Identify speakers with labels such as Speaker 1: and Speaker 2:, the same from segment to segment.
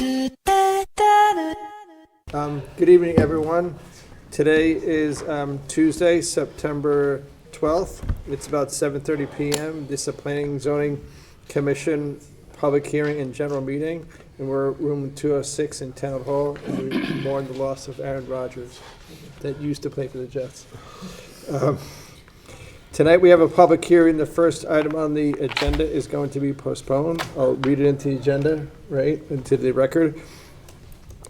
Speaker 1: Good evening, everyone. Today is Tuesday, September 12th. It's about 7:30 p.m. This is a Planning Zoning Commission public hearing and general meeting, and we're at room 206 in Town Hall, and we mourn the loss of Aaron Rodgers that used to play for the Jets. Tonight we have a public hearing. The first item on the agenda is going to be postponed. I'll read it into the agenda, right, into the record.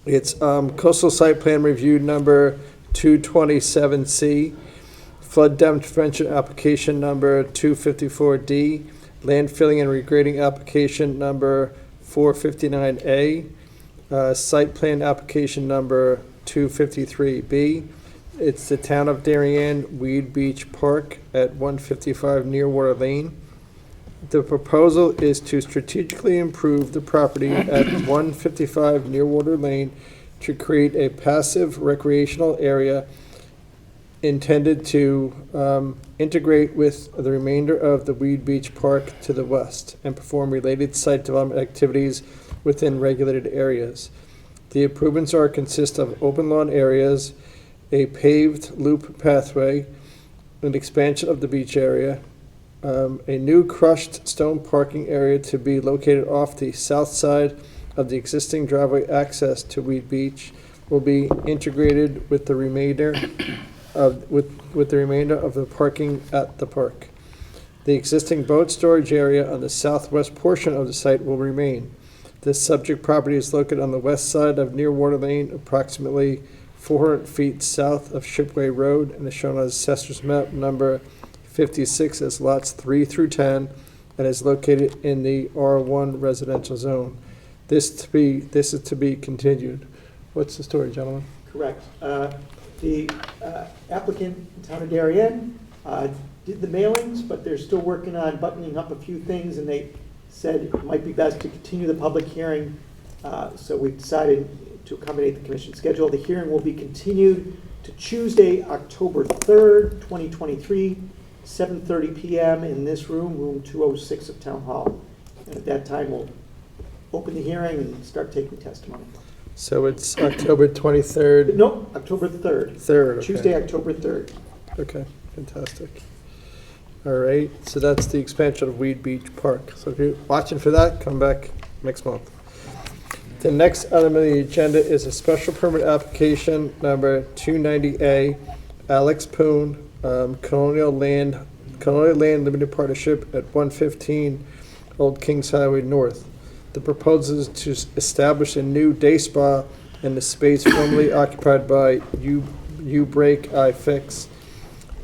Speaker 1: It's coastal site plan review number 227C, flood dam prevention application number 254D, land filling and regrading application number 459A, site plan application number 253B. It's the Town of Darien Weed Beach Park at 155 Nearwater Lane. The proposal is to strategically improve the property at 155 Nearwater Lane to create a passive recreational area intended to integrate with the remainder of the Weed Beach Park to the west and perform related site development activities within regulated areas. The improvements consist of open lawn areas, a paved loop pathway, an expansion of the beach area, a new crushed stone parking area to be located off the south side of the existing driveway. Access to Weed Beach will be integrated with the remainder of the parking at the park. The existing boat storage area on the southwest portion of the site will remain. This subject property is located on the west side of Nearwater Lane, approximately 400 feet south of Shipway Road, and is shown on Assessor's map number 56 as lots 3 through 10, and is located in the R1 residential zone. This is to be continued. What's the story, gentlemen?
Speaker 2: Correct. The applicant, Town of Darien, did the mailings, but they're still working on buttoning up a few things, and they said it might be best to continue the public hearing. So we decided to accommodate the commission schedule. The hearing will be continued to Tuesday, October 3rd, 2023, 7:30 p.m. in this room, room 206 of Town Hall. And at that time, we'll open the hearing and start taking testimony.
Speaker 1: So it's October 23rd?
Speaker 2: No, October 3rd.
Speaker 1: 3rd, okay.
Speaker 2: Tuesday, October 3rd.
Speaker 1: Okay, fantastic. All right, so that's the expansion of Weed Beach Park. So if you're watching for that, come back next month. The next item on the agenda is a special permit application number 290A, Alex Poon, Colonial Land Limited Partnership at 115 Old Kings Highway North. The proposal is to establish a new day spa in the space formerly occupied by uBreakiFix.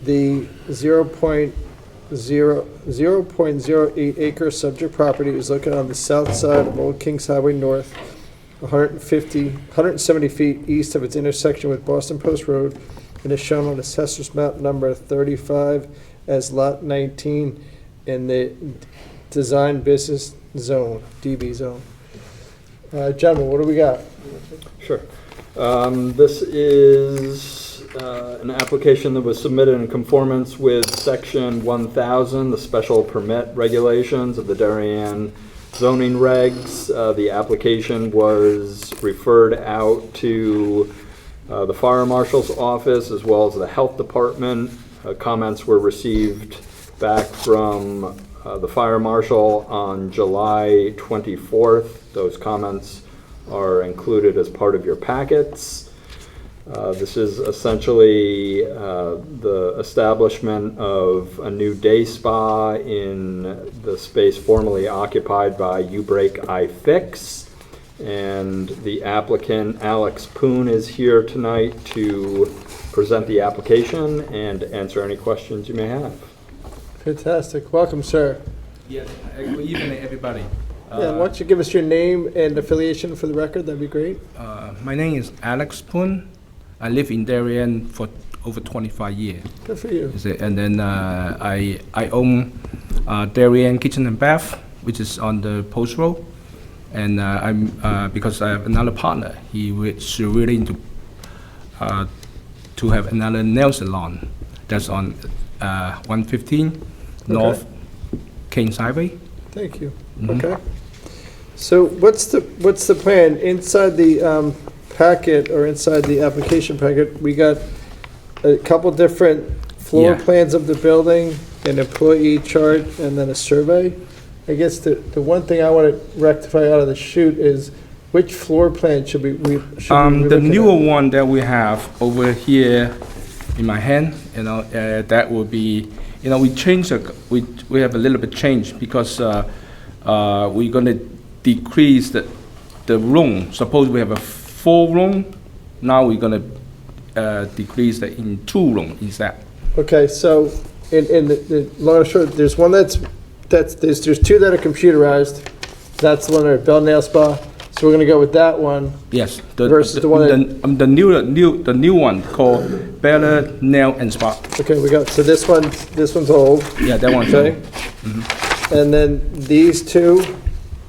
Speaker 1: The 0.08 acre subject property is located on the south side of Old Kings Highway North, 170 feet east of its intersection with Boston Post Road, and is shown on Assessor's map number 35 as lot 19 in the Design Business Zone, DB Zone. Gentlemen, what do we got?
Speaker 3: Sure. This is an application that was submitted in conformance with Section 1000, the special permit regulations of the Darien Zoning Regs. The application was referred out to the Fire Marshal's office as well as the Health Department. Comments were received back from the Fire Marshal on July 24th. Those comments are included as part of your packets. This is essentially the establishment of a new day spa in the space formerly occupied by uBreakiFix. And the applicant, Alex Poon, is here tonight to present the application and answer any questions you may have.
Speaker 1: Fantastic. Welcome, sir.
Speaker 4: Yes, good evening, everybody.
Speaker 1: Yeah, why don't you give us your name and affiliation for the record? That'd be great.
Speaker 4: My name is Alex Poon. I live in Darien for over 25 years.
Speaker 1: Good for you.
Speaker 4: And then I own Darien Kitchen and Bath, which is on the Post Road. And I'm because I have another partner. He was willing to have another nail salon that's on 115 North Kings Highway.
Speaker 1: Thank you.
Speaker 4: Mhm.
Speaker 1: Okay. So what's the plan? Inside the packet or inside the application packet, we got a couple different floor
Speaker 4: Yeah.
Speaker 1: plans of the building, an employee chart, and then a survey. I guess the one thing I want to rectify out of the chute is which floor plan should we be
Speaker 4: The
Speaker 1: looking
Speaker 4: newer
Speaker 1: at?
Speaker 4: one that we have over here in my hand, that will be, we change, we have a little bit change because we're gonna decrease the room. Suppose we have a 4 room, now we're gonna decrease that in 2 room instead.
Speaker 1: Okay, so in the long and short, there's one there's 2 that are computerized. That's the one at Bell Nail Spa. So we're gonna go with that one.
Speaker 4: Yes.
Speaker 1: Versus the one that-
Speaker 4: the new one called Bella Nail and Spa.
Speaker 1: Okay, we got, so this one's old,
Speaker 4: Yeah, that one's
Speaker 1: okay? And then these 2,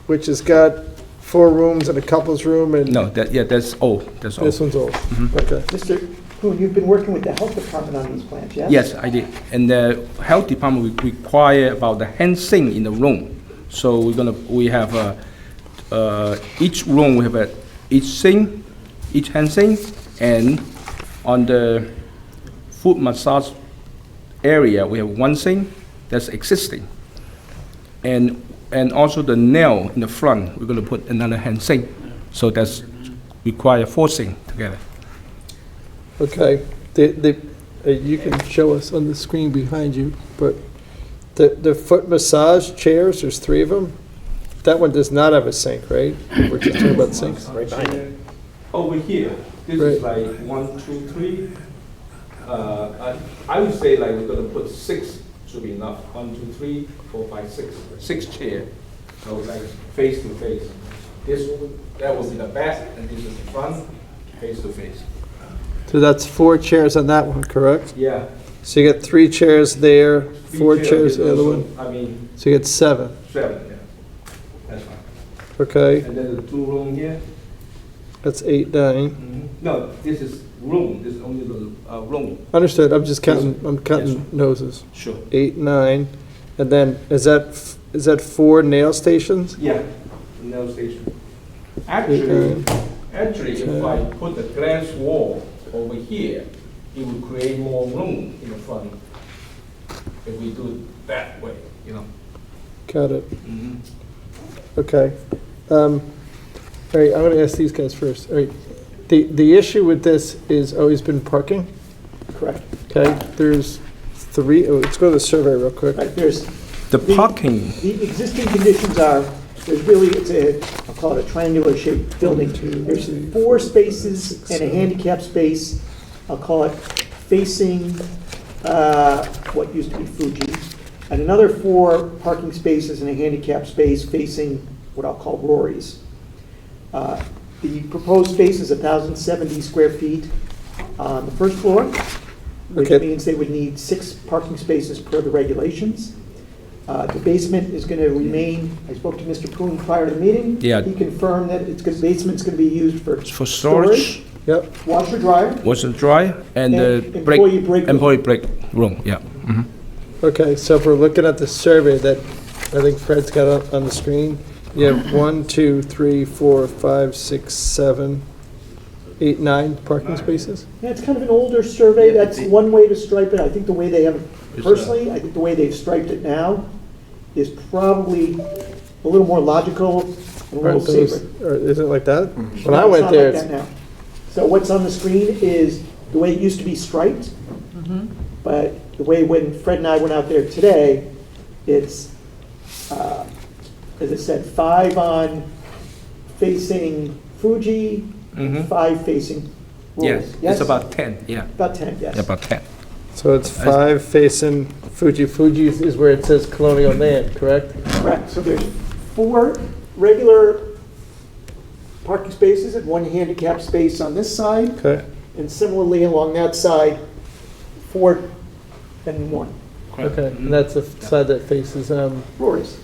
Speaker 1: which has got 4 rooms and a couple's room, and
Speaker 4: No, that's old. That's old.
Speaker 1: this one's old. Okay.
Speaker 2: Mr. Poon, you've been working with the health department on these plans, yes?
Speaker 4: Yes, I did. And the health department require about the hand sink in the room. So we have each room we have each hand sink, and on the foot massage area we have 1 sink that's existing, and also the nail in the front we're going to put another hand sink. So that's require 4 sink together.
Speaker 1: Okay, you can show us on the screen behind you, but the foot massage chairs, there's 3 of them. That one does not have a sink, right? We're just talking about sinks.
Speaker 2: Right behind it.
Speaker 4: Over here, this is like 1, 2, 3. I would say like we're gonna put 6 should be enough. 1, 2, 3, 4, 5, 6. 6 chair. So like face to face. That will be the back, and this is the front, face to face.
Speaker 1: So that's 4 chairs on that one, correct?
Speaker 4: Yeah.
Speaker 1: So you get 3 chairs there, 4 chairs the other one,
Speaker 4: I mean,
Speaker 1: so you get 7.
Speaker 4: 7, yeah. That's fine.
Speaker 1: Okay,
Speaker 4: And then the 2 room here.
Speaker 1: that's 8, 9.
Speaker 4: No, this is room. This is only the room.
Speaker 1: Understood, I'm just counting noses.
Speaker 4: Sure.
Speaker 1: 8, 9, and then is that 4 nail stations?
Speaker 4: Yeah, nail station.
Speaker 1: Okay.
Speaker 4: Actually, if I put the glass wall over here, it would create more room in the front. If we do it that way,
Speaker 1: Got it. Okay. All right, I'm gonna ask these guys first. All right, the issue with this is always been parking,
Speaker 2: Correct.
Speaker 1: okay? There's 3, let's go to the survey real quick.
Speaker 2: Right, there's,
Speaker 4: The parking,
Speaker 2: the existing conditions are, there's really, I'll call it a triangular shaped building. There's 4 spaces and a handicap space, I'll call it facing what used to be Fuji, and another 4 parking spaces and a handicap space facing what I'll call Rory's. The proposed space is 1,070 square feet on the first floor, which
Speaker 1: Okay.
Speaker 2: means they would need 6 parking spaces per the regulations. The basement is going to remain, I spoke to Mr. Poon prior to the meeting.
Speaker 4: Yeah.
Speaker 2: He confirmed that the basement's going to be used for
Speaker 4: for storage,
Speaker 1: Yep,
Speaker 2: washer dryer.
Speaker 4: washer dryer, and the
Speaker 2: And employee break room.
Speaker 4: employee break room, yeah.
Speaker 1: okay, so if we're looking at the survey that I think Fred's got on the screen, you have 1, 2, 3, 4, 5, 6, 7, 8, 9 parking spaces?
Speaker 2: Yeah, it's kind of an older survey. That's one way to stripe it. I think the way they have it, personally, I think the way they've striped it now is probably a little more logical and a little
Speaker 1: Aren't those,
Speaker 2: safer.
Speaker 1: or is it like that? When I
Speaker 2: It's
Speaker 1: went
Speaker 2: not
Speaker 1: there,
Speaker 2: like that now. So what's on the screen is the way it used to be striped, but the way when Fred and I went out there today, it's, as I said, 5 on facing Fuji, and 5 facing
Speaker 4: Yes,
Speaker 2: Rory's.
Speaker 4: it's about 10, yeah,
Speaker 2: About 10, yes.
Speaker 4: about 10.
Speaker 1: so it's 5 facing Fuji. Fuji is where it says Colonial Land, correct?
Speaker 2: Correct, so there's 4 regular parking spaces and 1 handicap space on this side,
Speaker 1: Okay,
Speaker 2: and similarly along that side, 4 and 1.
Speaker 1: okay, and that's the side that faces,
Speaker 2: Rory's.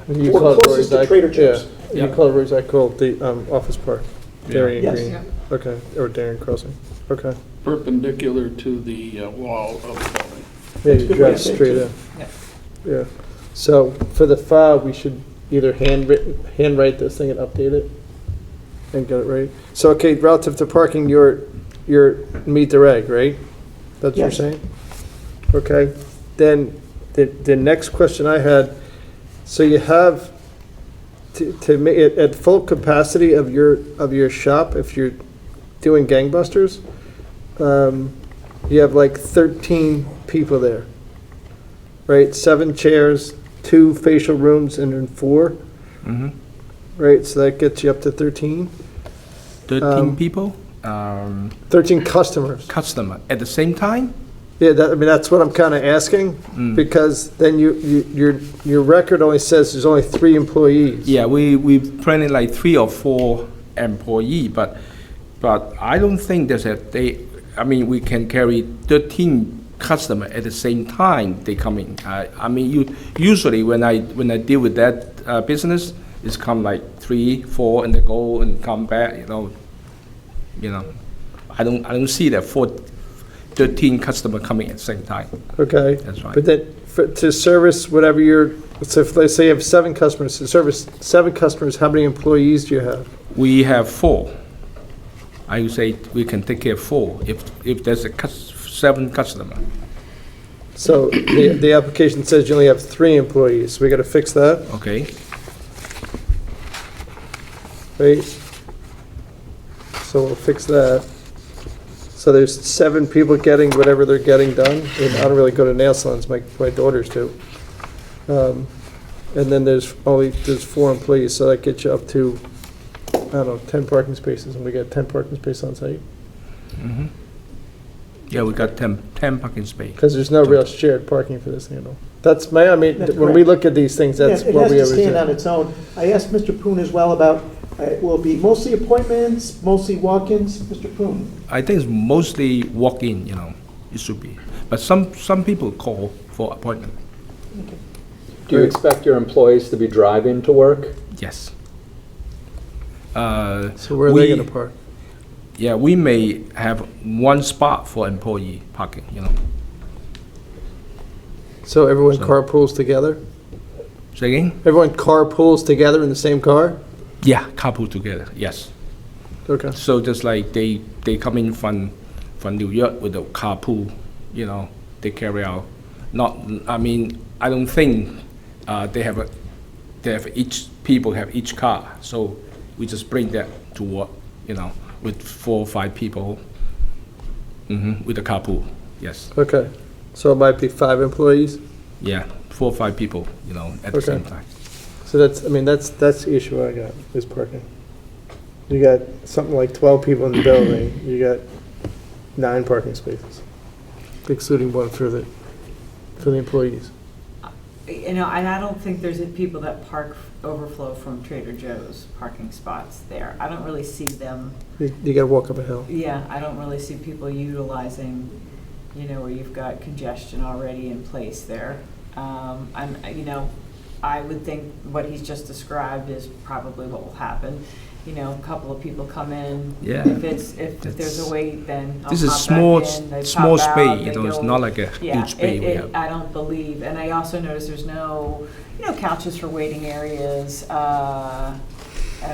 Speaker 1: you
Speaker 2: Or
Speaker 1: call it
Speaker 2: closest to
Speaker 1: Rory's,
Speaker 2: Trader Joe's.
Speaker 1: yeah, you call it Rory's, I call it the Office Park, Darien
Speaker 2: Yes.
Speaker 1: Green. Okay, or Darien Crossing, okay.
Speaker 5: Perpendicular to the wall of the building.
Speaker 1: Yeah,
Speaker 2: That's a
Speaker 1: you
Speaker 2: good way
Speaker 1: drive
Speaker 2: to say it,
Speaker 1: straight
Speaker 2: too.
Speaker 1: in. Yeah, so for the file, we should either handwrite this thing and update it and get it right. So, okay, relative to parking, you're meet the reg, right? That's what you're
Speaker 2: Yes.
Speaker 1: saying? Okay, then the next question I had, so you have to make it at full capacity of your shop, if you're doing gangbusters, you have like 13 people there, right? 7 chairs, 2 facial rooms, and then 4, right? So that gets you up to 13.
Speaker 4: 13 people,
Speaker 1: 13 customers.
Speaker 4: customer at the same time?
Speaker 1: Yeah, I mean, that's what I'm kind of asking, because then your record only says there's only 3 employees.
Speaker 4: Yeah, we planning like 3 or 4 employee, but I don't think I mean, we can carry 13 customer at the same time they come in. I mean, usually when I deal with that business, it's come like 3, 4 and they go and come back, you know. I don't see that 13 customer coming at the same time.
Speaker 1: Okay.
Speaker 4: That's right.
Speaker 1: But then, to service whatever so if let's say you have 7 customers, to service 7 customers, how many employees do you have?
Speaker 4: We have 4. I would say we can take care of 4 if there's a 7 customer.
Speaker 1: So the application says you only have 3 employees, so we gotta fix that,
Speaker 4: Okay.
Speaker 1: right? So we'll fix that. So there's 7 people getting whatever they're getting done, and I don't really go to nail salons, my daughters do. And then there's 4 employees, so that gets you up to, I don't know, 10 parking spaces, and we got 10 parking spaces on site.
Speaker 4: Yeah, we got 10 parking space.
Speaker 1: Because there's no real shared parking for this handle. That's I mean,
Speaker 2: That's
Speaker 1: when we
Speaker 2: correct.
Speaker 1: look at these things, that's
Speaker 2: Yeah,
Speaker 1: what we
Speaker 2: it has
Speaker 1: always
Speaker 2: to stand on
Speaker 1: do.
Speaker 2: its own. I asked Mr. Poon as well about, will it be mostly appointments, mostly walk-ins? Mr. Poon?
Speaker 4: I think it's mostly walk-in, it should be. But some people call for appointment,
Speaker 3: Do you expect your employees to be driving to work?
Speaker 4: yes.
Speaker 1: So where are they
Speaker 4: we-
Speaker 1: gonna park?
Speaker 4: Yeah, we may have 1 spot for employee parking,
Speaker 1: So everyone
Speaker 4: So-
Speaker 1: carpools together?
Speaker 4: Say again?
Speaker 1: Everyone carpools together in the same car?
Speaker 4: Yeah, carpool together, yes.
Speaker 1: Okay.
Speaker 4: So just like they come in from New York with a carpool, they carry out. I don't think they have people have each car. So we just bring that to work, with 4 or 5 people, with a carpool. Yes,
Speaker 1: Okay. So it might be 5 employees?
Speaker 4: yeah, 4 or 5 people, at the
Speaker 1: Okay.
Speaker 4: same time.
Speaker 1: So that's the issue I got, is parking. You got something like 12 people in the building, you got 9 parking spaces, excluding 1 for the employees.
Speaker 6: And I don't think there's people that overflow from Trader Joe's parking spots there. I don't really see them,
Speaker 1: You gotta walk up a hill.
Speaker 6: yeah, I don't really see people utilizing, where you've got congestion already in place there. I would think what he's just described is probably what will happen. A couple of people come in.
Speaker 4: Yeah.
Speaker 6: If there's a wait, then I'll
Speaker 4: This is
Speaker 6: pop back
Speaker 4: small,
Speaker 6: in, they
Speaker 4: small
Speaker 6: pop out,
Speaker 4: space,
Speaker 6: they
Speaker 4: it's
Speaker 6: go-
Speaker 4: not like a
Speaker 6: Yeah,
Speaker 4: huge space we have.
Speaker 6: I don't believe, and I also noticed there's no, couches for waiting areas. I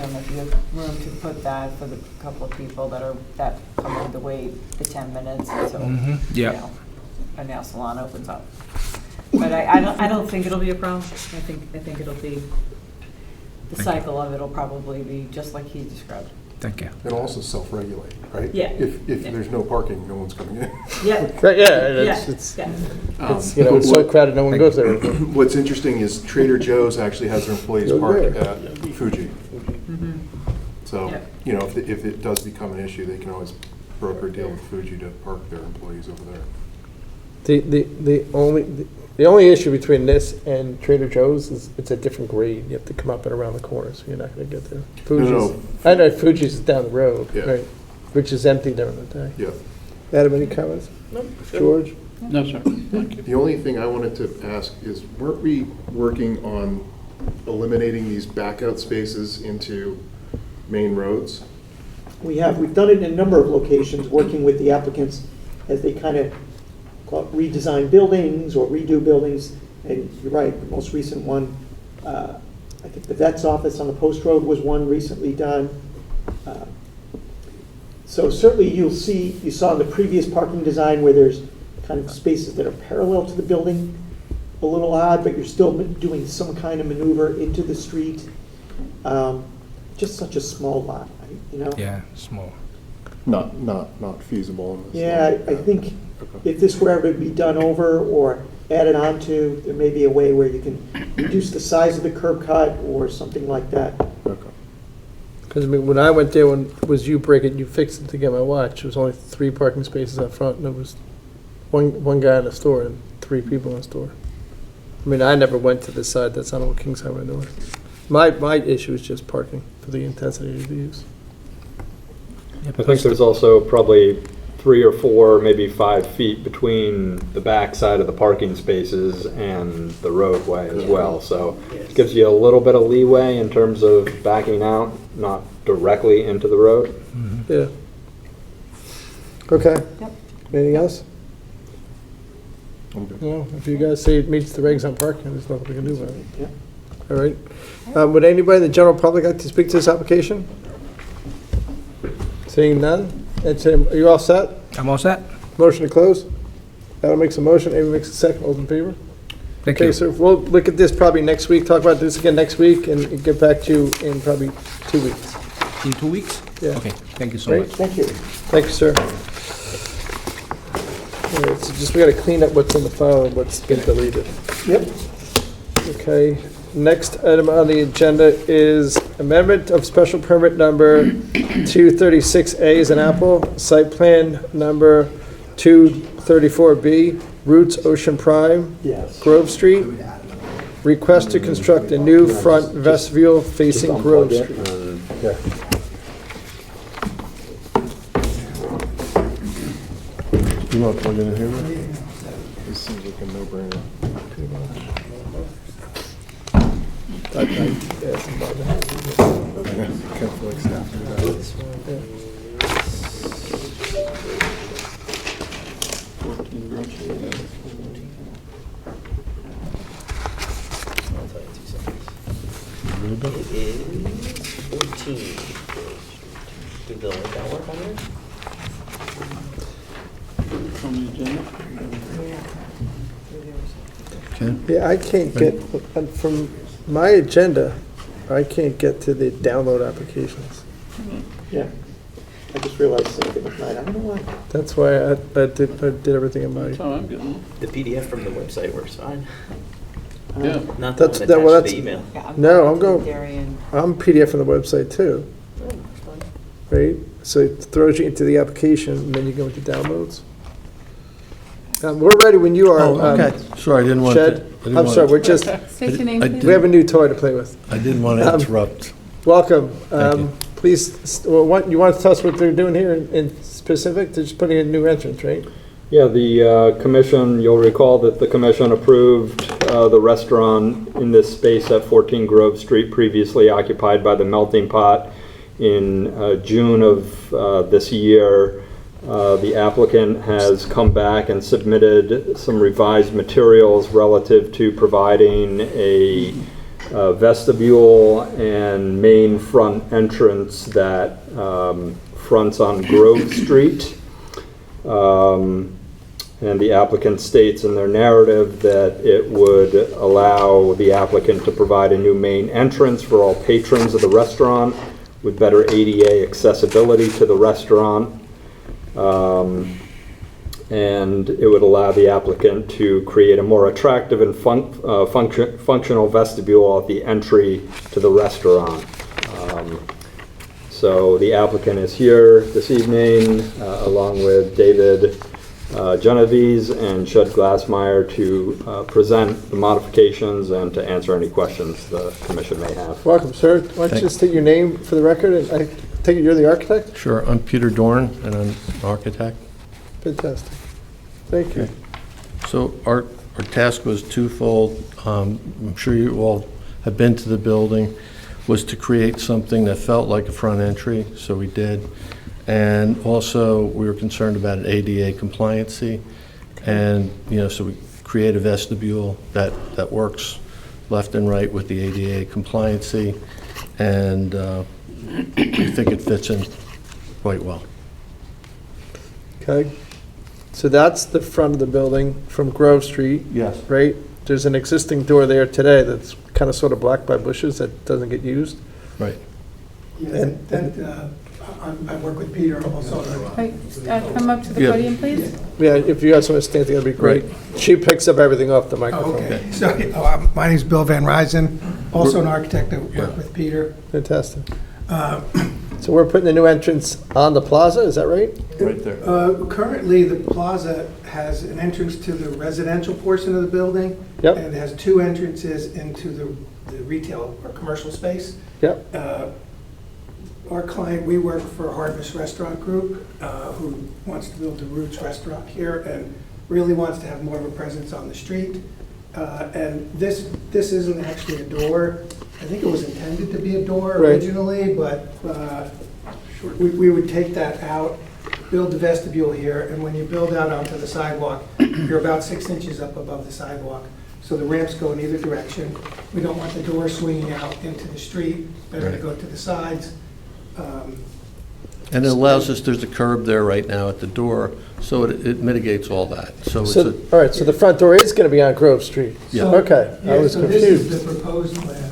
Speaker 6: don't know if you have room to put that for the couple of people that come in to wait the 10 minutes until,
Speaker 4: Yeah.
Speaker 6: a nail salon opens up. But I don't think it'll be a problem. I think it'll be, the
Speaker 4: Thank you.
Speaker 6: cycle of it'll probably be just like he described.
Speaker 4: Thank you.
Speaker 7: It'll also self-regulate, right?
Speaker 6: Yeah.
Speaker 7: If
Speaker 6: Yeah.
Speaker 7: there's no parking, no one's coming in.
Speaker 6: Yeah,
Speaker 1: Right, yeah,
Speaker 6: yeah,
Speaker 1: it's
Speaker 6: yeah.
Speaker 1: it's so
Speaker 7: What-
Speaker 1: crowded, no one
Speaker 4: Thank
Speaker 1: goes there.
Speaker 7: What's interesting is Trader Joe's actually has their employees
Speaker 1: Go
Speaker 7: parked
Speaker 1: there.
Speaker 7: at Fuji.
Speaker 6: Mhm.
Speaker 7: So,
Speaker 6: Yeah.
Speaker 7: if it does become an issue, they can always broker a deal with Fuji to park their employees over there.
Speaker 1: The only issue between this and Trader Joe's is it's a different grade. You have to come up and around the corner, so you're not gonna get there.
Speaker 7: No.
Speaker 1: I know Fuji's is down the road,
Speaker 7: Yeah.
Speaker 1: right, which is empty during the day.
Speaker 7: Yeah.
Speaker 1: Adam, any comments? George?
Speaker 5: No, sir. Thank you.
Speaker 7: The only thing I wanted to ask is, weren't we working on eliminating these backout spaces into main roads?
Speaker 2: We've done it in a number of locations, working with the applicants as they kind of redesign buildings or redo buildings. And you're right, the most recent one I think the vet's office on the post road was one recently done. So certainly you saw in the previous parking design where there's kind of spaces that are parallel to the building, a little odd, but you're still doing some kind of maneuver into the street. Just such a small lot, you know?
Speaker 4: Yeah, small.
Speaker 7: Not feasible in this.
Speaker 2: Yeah, I think if this were ever to be done over or added onto, there may be a way where you can reduce the size of the curb cut or something like that.
Speaker 7: Okay.
Speaker 1: Because I mean, when I went there, when it was uBreakiFix to get my watch, there was only 3 parking spaces up front, and there was one guy in the store and 3 people in the store. I mean, I never went to this side, that's on Old Kings Highway North. My issue is just parking for the intensity of the use.
Speaker 3: I think there's also probably 3 or 4, maybe 5 feet between the back side of the parking spaces and the roadway as well. So it gives you a little bit of leeway in terms of backing out, not directly into the road.
Speaker 1: Yeah. Okay.
Speaker 6: Yep.
Speaker 1: Anything else?
Speaker 7: I'm good.
Speaker 1: No, if you guys say it meets the regs on parking, there's nothing we can do about it.
Speaker 2: Yeah.
Speaker 1: All right. Would anybody in the general public like to speak to this application? Seeing none? Are you all set?
Speaker 4: I'm all set.
Speaker 1: Motion to close? Adam makes a motion, Amy makes a second, all in favor?
Speaker 4: Thank
Speaker 1: Okay,
Speaker 4: you.
Speaker 1: so we'll look at this probably next week, talk about this again next week, and get back to you in probably 2 weeks.
Speaker 4: In 2 weeks?
Speaker 1: Yeah.
Speaker 4: Okay, thank you so
Speaker 1: Great.
Speaker 4: much.
Speaker 2: Thank you.
Speaker 1: Thank you, sir. All right, so just we gotta clean up what's in the file and what's been deleted.
Speaker 2: Yep.
Speaker 1: Okay, next item on the agenda is amendment of special permit number 236A is an apple, site plan number 234B, Roots Ocean Prime,
Speaker 2: Yes.
Speaker 1: Grove Street. Request to construct a new front vestibule facing Grove Street.
Speaker 7: You want to plug it in here? This seems like a no-brainer. Can't feel like staff do that.
Speaker 5: 14 Grove Street.
Speaker 8: It is 14. Did the layout work on there?
Speaker 5: On the agenda.
Speaker 1: Yeah, I can't get, from my agenda, I can't get to the download applications.
Speaker 2: Yeah. I just realized something at night. I don't know why.
Speaker 1: That's why I did everything in
Speaker 5: That's
Speaker 1: my,
Speaker 5: how I'm getting it.
Speaker 8: The PDF from the website works fine.
Speaker 5: Yeah.
Speaker 8: Not the
Speaker 1: That's-
Speaker 8: one
Speaker 1: that- well,
Speaker 8: attached
Speaker 1: that's-
Speaker 8: to the email.
Speaker 6: Yeah,
Speaker 1: No, I'm
Speaker 6: to
Speaker 1: going-
Speaker 6: Darien.
Speaker 1: I'm PDF on the website too,
Speaker 8: Oh, it's fine.
Speaker 1: right? So it throws you into the application and then you go into downloads. We're ready when you are.
Speaker 9: Oh, okay. Sorry, I didn't want to.
Speaker 1: Shed, I'm sorry, we're just,
Speaker 10: State your name,
Speaker 9: I
Speaker 10: please.
Speaker 1: we have a new toy to play with.
Speaker 9: I didn't want to interrupt.
Speaker 1: Welcome.
Speaker 9: Thank you.
Speaker 1: Please, you want to tell us what they're doing here in specific? They're just putting in a new entrance, right?
Speaker 3: Yeah, the commission, you'll recall that the commission approved the restaurant in this space at 14 Grove Street, previously occupied by the Melting Pot, in June of this year. The applicant has come back and submitted some revised materials relative to providing a vestibule and main front entrance that fronts on Grove Street. And the applicant states in their narrative that it would allow the applicant to provide a new main entrance for all patrons of the restaurant with better ADA accessibility to the restaurant. And it would allow the applicant to create a more attractive and functional vestibule at the entry to the restaurant. So the applicant is here this evening, along with David Genovese and Shud Glassmeyer, to present the modifications and to answer any questions the commission may have.
Speaker 1: Welcome, sir. Why don't you just state your name for the record? And I take it you're the architect?
Speaker 9: Sure, I'm Peter Dorn, and I'm an architect.
Speaker 1: Fantastic. Thank you.
Speaker 9: Okay. So our task was twofold. I'm sure you all have been to the building, was to create something that felt like a front entry, so we did. And also, we were concerned about an ADA compliancy. And, so we create a vestibule that works left and right with the ADA compliancy, and we think it fits in quite well.
Speaker 1: Okay. So that's the front of the building from Grove Street,
Speaker 9: Yes.
Speaker 1: right? There's an existing door there today that's kind of sort of blocked by bushes that doesn't get used.
Speaker 9: Right.
Speaker 1: And-
Speaker 10: I work with Peter also.
Speaker 11: Right, come up to the
Speaker 9: Yeah.
Speaker 11: podium, please.
Speaker 1: Yeah, if you guys want to stand together, that'd be great. She picks up everything off the
Speaker 10: Oh,
Speaker 1: microphone.
Speaker 10: okay. Sorry. My name's Bill Van Ryzen, also an architect that work with Peter.
Speaker 1: Fantastic. So we're putting a new entrance on the plaza, is that right?
Speaker 9: Right there.
Speaker 10: Currently, the plaza has an entrance to the residential portion of the building.
Speaker 1: Yep.
Speaker 10: And it has two entrances into the retail or commercial space.
Speaker 1: Yep.
Speaker 10: Our client, we work for Harvest Restaurant Group, who wants to build the Roots Restaurant here and really wants to have more of a presence on the street. And this isn't actually a door. I think it was intended to be a door
Speaker 1: Right.
Speaker 10: originally, but we would take that out, build the vestibule here, and when you build out onto the sidewalk, you're about 6 inches up above the sidewalk. So the ramps go in either direction. We don't want the door swinging out into the street, better to
Speaker 9: Right.
Speaker 10: go to the sides.
Speaker 9: And it allows us, there's a curb there right now at the door, so it mitigates all that. So it's
Speaker 1: So,
Speaker 9: a,
Speaker 1: all right, so the front door is going to be on Grove Street?
Speaker 9: Yeah.
Speaker 1: Okay, I
Speaker 10: Yeah,
Speaker 1: was
Speaker 10: so this is
Speaker 1: confused.
Speaker 10: the proposed plan.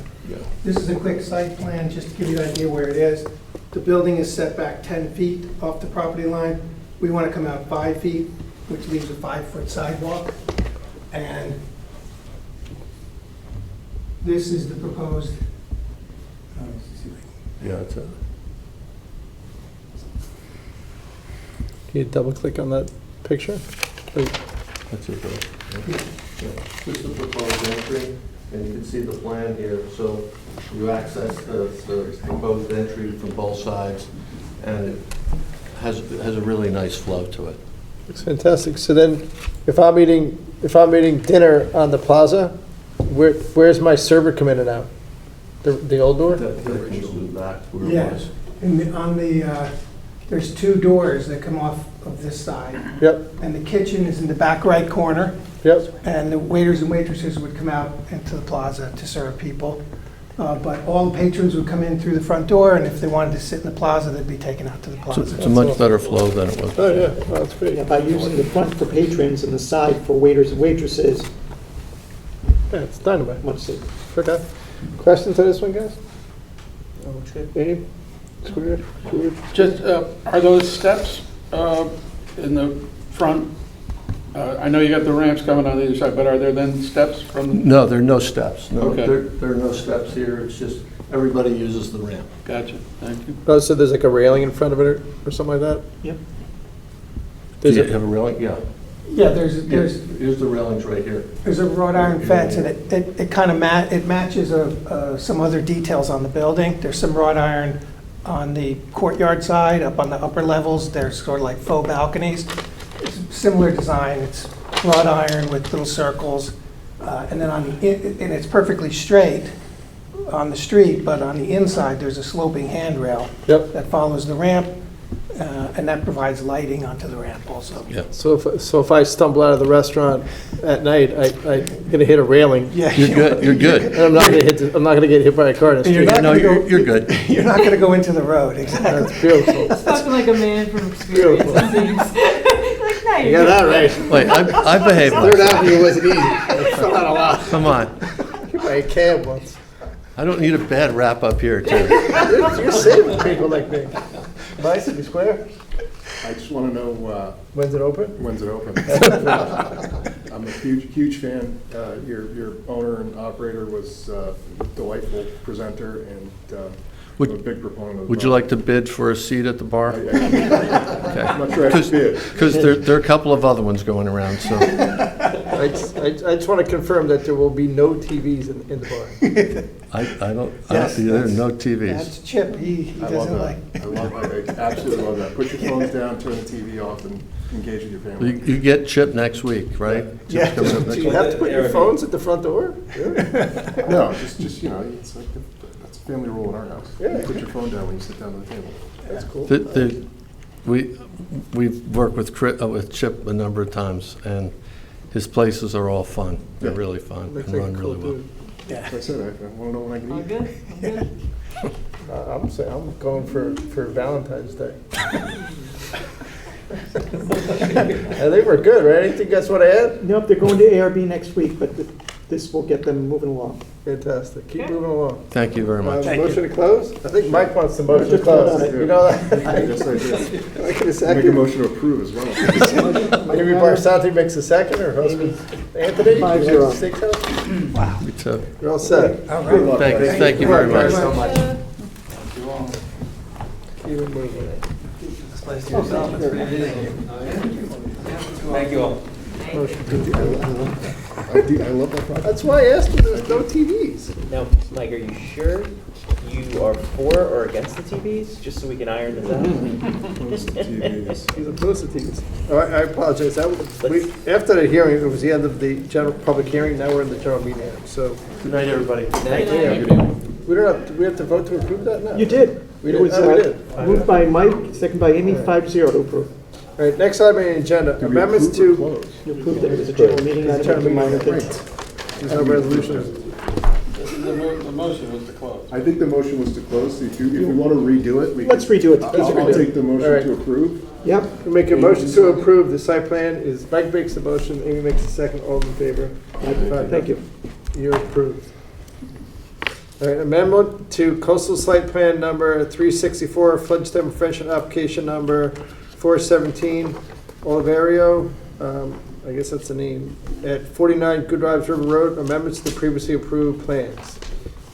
Speaker 10: This is a quick site plan, just to give you an idea where it is. The building is set back 10 feet off the property line. We want to come out 5 feet, which leaves a 5-foot sidewalk. And this is the proposed,
Speaker 9: yeah, it's a,
Speaker 1: Can you double click on that picture?
Speaker 9: that's it, right? Yeah. This is the proposed entry, and you can see the plan here. So you access the proposed entry from both sides, and it has a really nice flow to it.
Speaker 1: It's fantastic. So then, if I'm eating dinner on the plaza, where's my server come in and out? The old door?
Speaker 9: That comes to the back where it
Speaker 10: yeah.
Speaker 9: was.
Speaker 10: There's 2 doors that come off of this side.
Speaker 1: Yep,
Speaker 10: And the kitchen is in the back right corner.
Speaker 1: yep.
Speaker 10: And the waiters and waitresses would come out into the plaza to serve people. But all the patrons would come in through the front door, and if they wanted to sit in the plaza, they'd be taken out to the
Speaker 9: So
Speaker 10: plaza.
Speaker 9: it's a much better flow than it was.
Speaker 1: Oh, yeah, oh, that's great.
Speaker 2: Yeah, by using the front for patrons and the side for waiters and waitresses,
Speaker 1: Yeah, it's dynamite.
Speaker 2: much safer.
Speaker 1: Okay. Questions on this one, guys? Abe? Squared?
Speaker 5: Just, are those steps in the front? I know you got the ramps coming on either side, but are there then steps from?
Speaker 9: No, there are no steps. No,
Speaker 5: Okay.
Speaker 9: there are no steps here. It's just everybody uses the ramp.
Speaker 5: Gotcha, thank you.
Speaker 1: Oh, so there's like a railing in front of it or something like that?
Speaker 2: Yep.
Speaker 9: Do
Speaker 1: There's
Speaker 9: you
Speaker 1: a,
Speaker 9: have a railing? Yeah.
Speaker 10: Yeah, there's
Speaker 9: Here's the railings right here.
Speaker 10: a wrought iron fence, and it kind of matches some other details on the building. There's some wrought iron on the courtyard side, up on the upper levels. There's sort of like faux balconies. It's a similar design. It's wrought iron with little circles, and then and it's perfectly straight on the street, but on the inside, there's a sloping handrail
Speaker 1: yep.
Speaker 10: that follows the ramp, and that provides lighting onto the ramp also.
Speaker 9: Yeah.
Speaker 1: So if I stumble out of the restaurant at night, I'm gonna hit a railing.
Speaker 10: Yeah,
Speaker 9: You're good. You're good.
Speaker 1: And I'm not gonna get hit by a car in the
Speaker 10: You're
Speaker 1: street.
Speaker 10: not
Speaker 9: No,
Speaker 10: gonna go-
Speaker 9: you're good.
Speaker 10: You're not going to go into the road, exactly.
Speaker 1: That's beautiful.
Speaker 6: Talking like a man from experience, it seems. Like, no,
Speaker 1: You got that right.
Speaker 9: Wait, I behaved
Speaker 1: Third
Speaker 9: myself.
Speaker 1: Avenue wasn't easy. I fell out a lot.
Speaker 9: Come on.
Speaker 1: Hit by a cab once.
Speaker 9: I don't need a bad rap up here, too.
Speaker 1: You're saving people like me. Nice, City Square?
Speaker 7: I just want to know,
Speaker 1: When's it open?
Speaker 7: when's it open? I'm a huge fan. Your owner and operator was a delightful presenter, and I'm a big proponent of.
Speaker 9: Would you like to bid for a seat at the bar?
Speaker 7: I'm not sure I should bid.
Speaker 9: Because there are a couple of other ones going around, so.
Speaker 1: I just want to confirm that there will be no TVs in the bar.
Speaker 10: Yes,
Speaker 9: There are no TVs.
Speaker 10: That's Chip, he
Speaker 7: I love
Speaker 10: doesn't like.
Speaker 7: that. I absolutely love that. Put your phones down, turn the TV off, and engage with your family.
Speaker 9: You get Chip next week, right?
Speaker 10: Yeah.
Speaker 9: Chip's coming up
Speaker 1: Do
Speaker 9: next
Speaker 1: you
Speaker 9: week.
Speaker 1: have to put your phones at the front door?
Speaker 7: No, just it's like that's a family rule in our house.
Speaker 1: Yeah.
Speaker 7: Put your phone down when you sit down at the table.
Speaker 1: That's cool.
Speaker 9: We've worked with Chip a number of times, and his places are all fun. They're really fun
Speaker 1: Looks
Speaker 9: and
Speaker 1: like a
Speaker 9: run
Speaker 1: cool
Speaker 9: really well.
Speaker 1: dude.
Speaker 7: Like I said, I want to know when I
Speaker 6: All
Speaker 7: can eat.
Speaker 6: good? All good?
Speaker 1: I'm going for Valentine's Day. I think we're good, right? Anything you guys want to add?
Speaker 2: Nope, they're going to ARB next week, but this will get them moving along.
Speaker 1: Fantastic. Keep
Speaker 6: Okay.
Speaker 1: moving along.
Speaker 9: Thank you very much.
Speaker 1: Motion to close? I think Mike wants the motion to
Speaker 2: Just vote on
Speaker 1: close.
Speaker 2: it.
Speaker 1: You know that?
Speaker 7: Yes, I do.
Speaker 1: Can I get a
Speaker 7: Make a
Speaker 1: second?
Speaker 7: motion to approve as well.
Speaker 1: Maybe Barsanti makes a second, or Anthony?
Speaker 2: 5-0.
Speaker 1: Steakhouse?
Speaker 9: So,
Speaker 1: You're all set.
Speaker 7: Good luck.
Speaker 9: thank you very much.
Speaker 5: You all.
Speaker 1: Keep it moving.
Speaker 8: Thank you all.
Speaker 7: I love that project.
Speaker 1: That's why I asked you, there's no TVs.
Speaker 8: Now, Mike, are you sure you are for or against the TVs, just so we can iron this out?
Speaker 7: TVs.
Speaker 1: He's opposed to TVs. Oh, I apologize. After the hearing, it was the end of the general public hearing, now we're in the general meeting, so.
Speaker 8: Good night, everybody.
Speaker 1: We don't have, do we have to vote to approve that now?
Speaker 2: You did.
Speaker 1: We
Speaker 2: It
Speaker 1: did.
Speaker 2: was
Speaker 1: Oh, we did.
Speaker 2: moved by Mike, second by Amy, 5-0 to approve.
Speaker 1: All right, next item on the agenda,
Speaker 7: Do we
Speaker 1: amendments
Speaker 7: approve or
Speaker 1: to,
Speaker 7: close?
Speaker 2: You approved it, it was a general meeting, I
Speaker 1: General
Speaker 2: didn't make a minor
Speaker 1: meeting,
Speaker 2: thing.
Speaker 1: there's no resolutions.
Speaker 5: The motion was to close.
Speaker 7: I think the motion was to close, so if you want to redo it, we can.
Speaker 2: Let's redo it.
Speaker 7: I'll take the
Speaker 1: All right.
Speaker 7: motion to approve.
Speaker 2: Yep.
Speaker 1: We make a motion to approve the site plan, is Mike makes the motion, Amy makes the second, all in favor?
Speaker 2: Thank you.
Speaker 1: You're approved. All right, amendment to coastal site plan number 364, flood prevention application number 417, Oliverio, I guess that's the name, at 49 Goodwives River Road, amendments to the previously approved plans.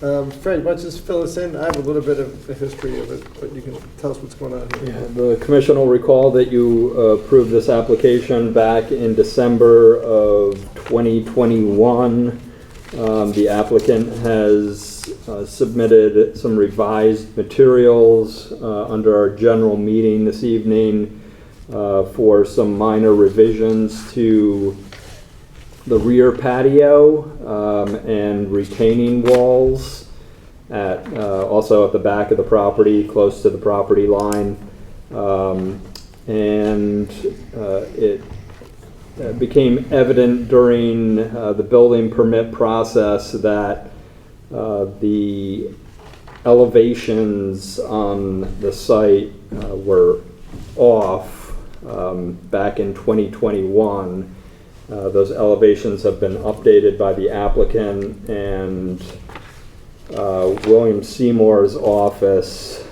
Speaker 1: Fred, why don't you just fill us in? I have a little bit of a history of it, but you can tell us what's going on here.
Speaker 3: The commission will recall that you approved this application back in December of 2021. The applicant has submitted some revised materials under our general meeting this evening for some minor revisions to the rear patio and retaining walls also at the back of the property, close to the property line. It became evident during the building permit process that the elevations on the site were off back in 2021. Those elevations have been updated by the applicant, and William Seymour's office,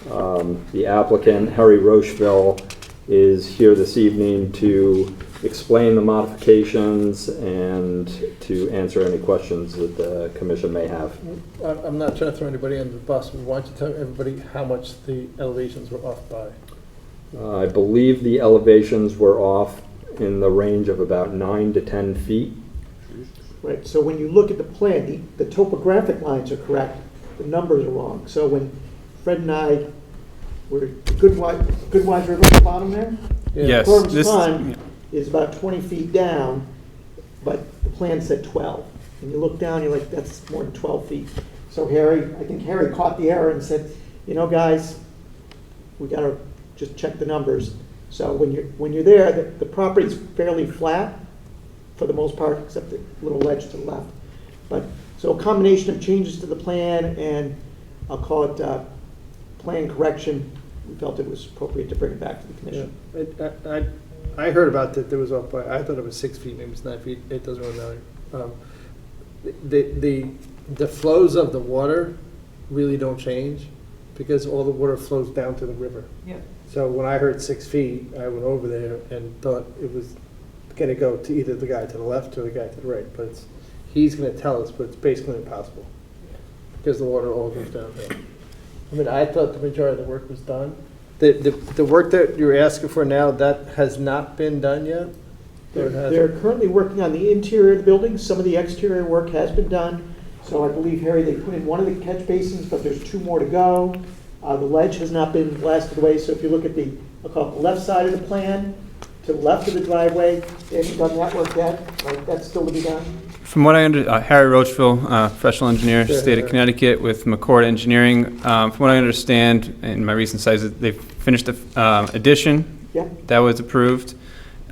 Speaker 3: the applicant, Harry Rocheville, is here this evening to explain the modifications and to answer any questions that the commission may have.
Speaker 1: I'm not trying to throw anybody under the bus, but why don't you tell everybody how much the elevations were off by?
Speaker 3: I believe the elevations were off in the range of about 9 to 10 feet.
Speaker 2: Right, so when you look at the plan, the topographic lines are correct, the numbers are wrong. So when Fred and I were, Goodwives River at the bottom there?
Speaker 12: Yes.
Speaker 2: Corbin's
Speaker 12: This,
Speaker 2: Pond is about 20 feet down, but the plan said 12. And you look down, you're like, that's more than 12 feet. So I think Harry caught the error and said, you know, guys, we gotta just check the numbers. So when you're there, the property's fairly flat for the most part, except the little ledge to the left. But, so a combination of changes to the plan and I'll call it plan correction, we felt it was appropriate to bring it back to the commission.
Speaker 1: I heard about that, there was off by, I thought it was 6 feet, maybe it's 9 feet, it doesn't really matter. The flows of the water really don't change because all the water flows down to the river.
Speaker 6: Yep.
Speaker 1: So when I heard 6 feet, I went over there and thought it was gonna go to either the guy to the left or the guy to the right, but he's gonna tell us, but it's basically impossible because the water all goes downhill. I mean, I thought the majority of the work was done. The work that you're asking for now, that has not been done yet? Or it has?
Speaker 2: They're currently working on the interior of the building. Some of the exterior work has been done. So I believe, Harry, they put in one of the catch basins, but there's 2 more to go. The ledge has not been blasted away, so if you look at the, I'll call it the left side of the plan, to the left of the driveway, they haven't done that work yet, right? That's still to be done.
Speaker 12: from what I understand, Harry Rocheville, professional engineer, state of Connecticut with McCord Engineering. From what I understand, in my recent studies, they've finished the addition.
Speaker 2: Yeah.
Speaker 12: That was approved.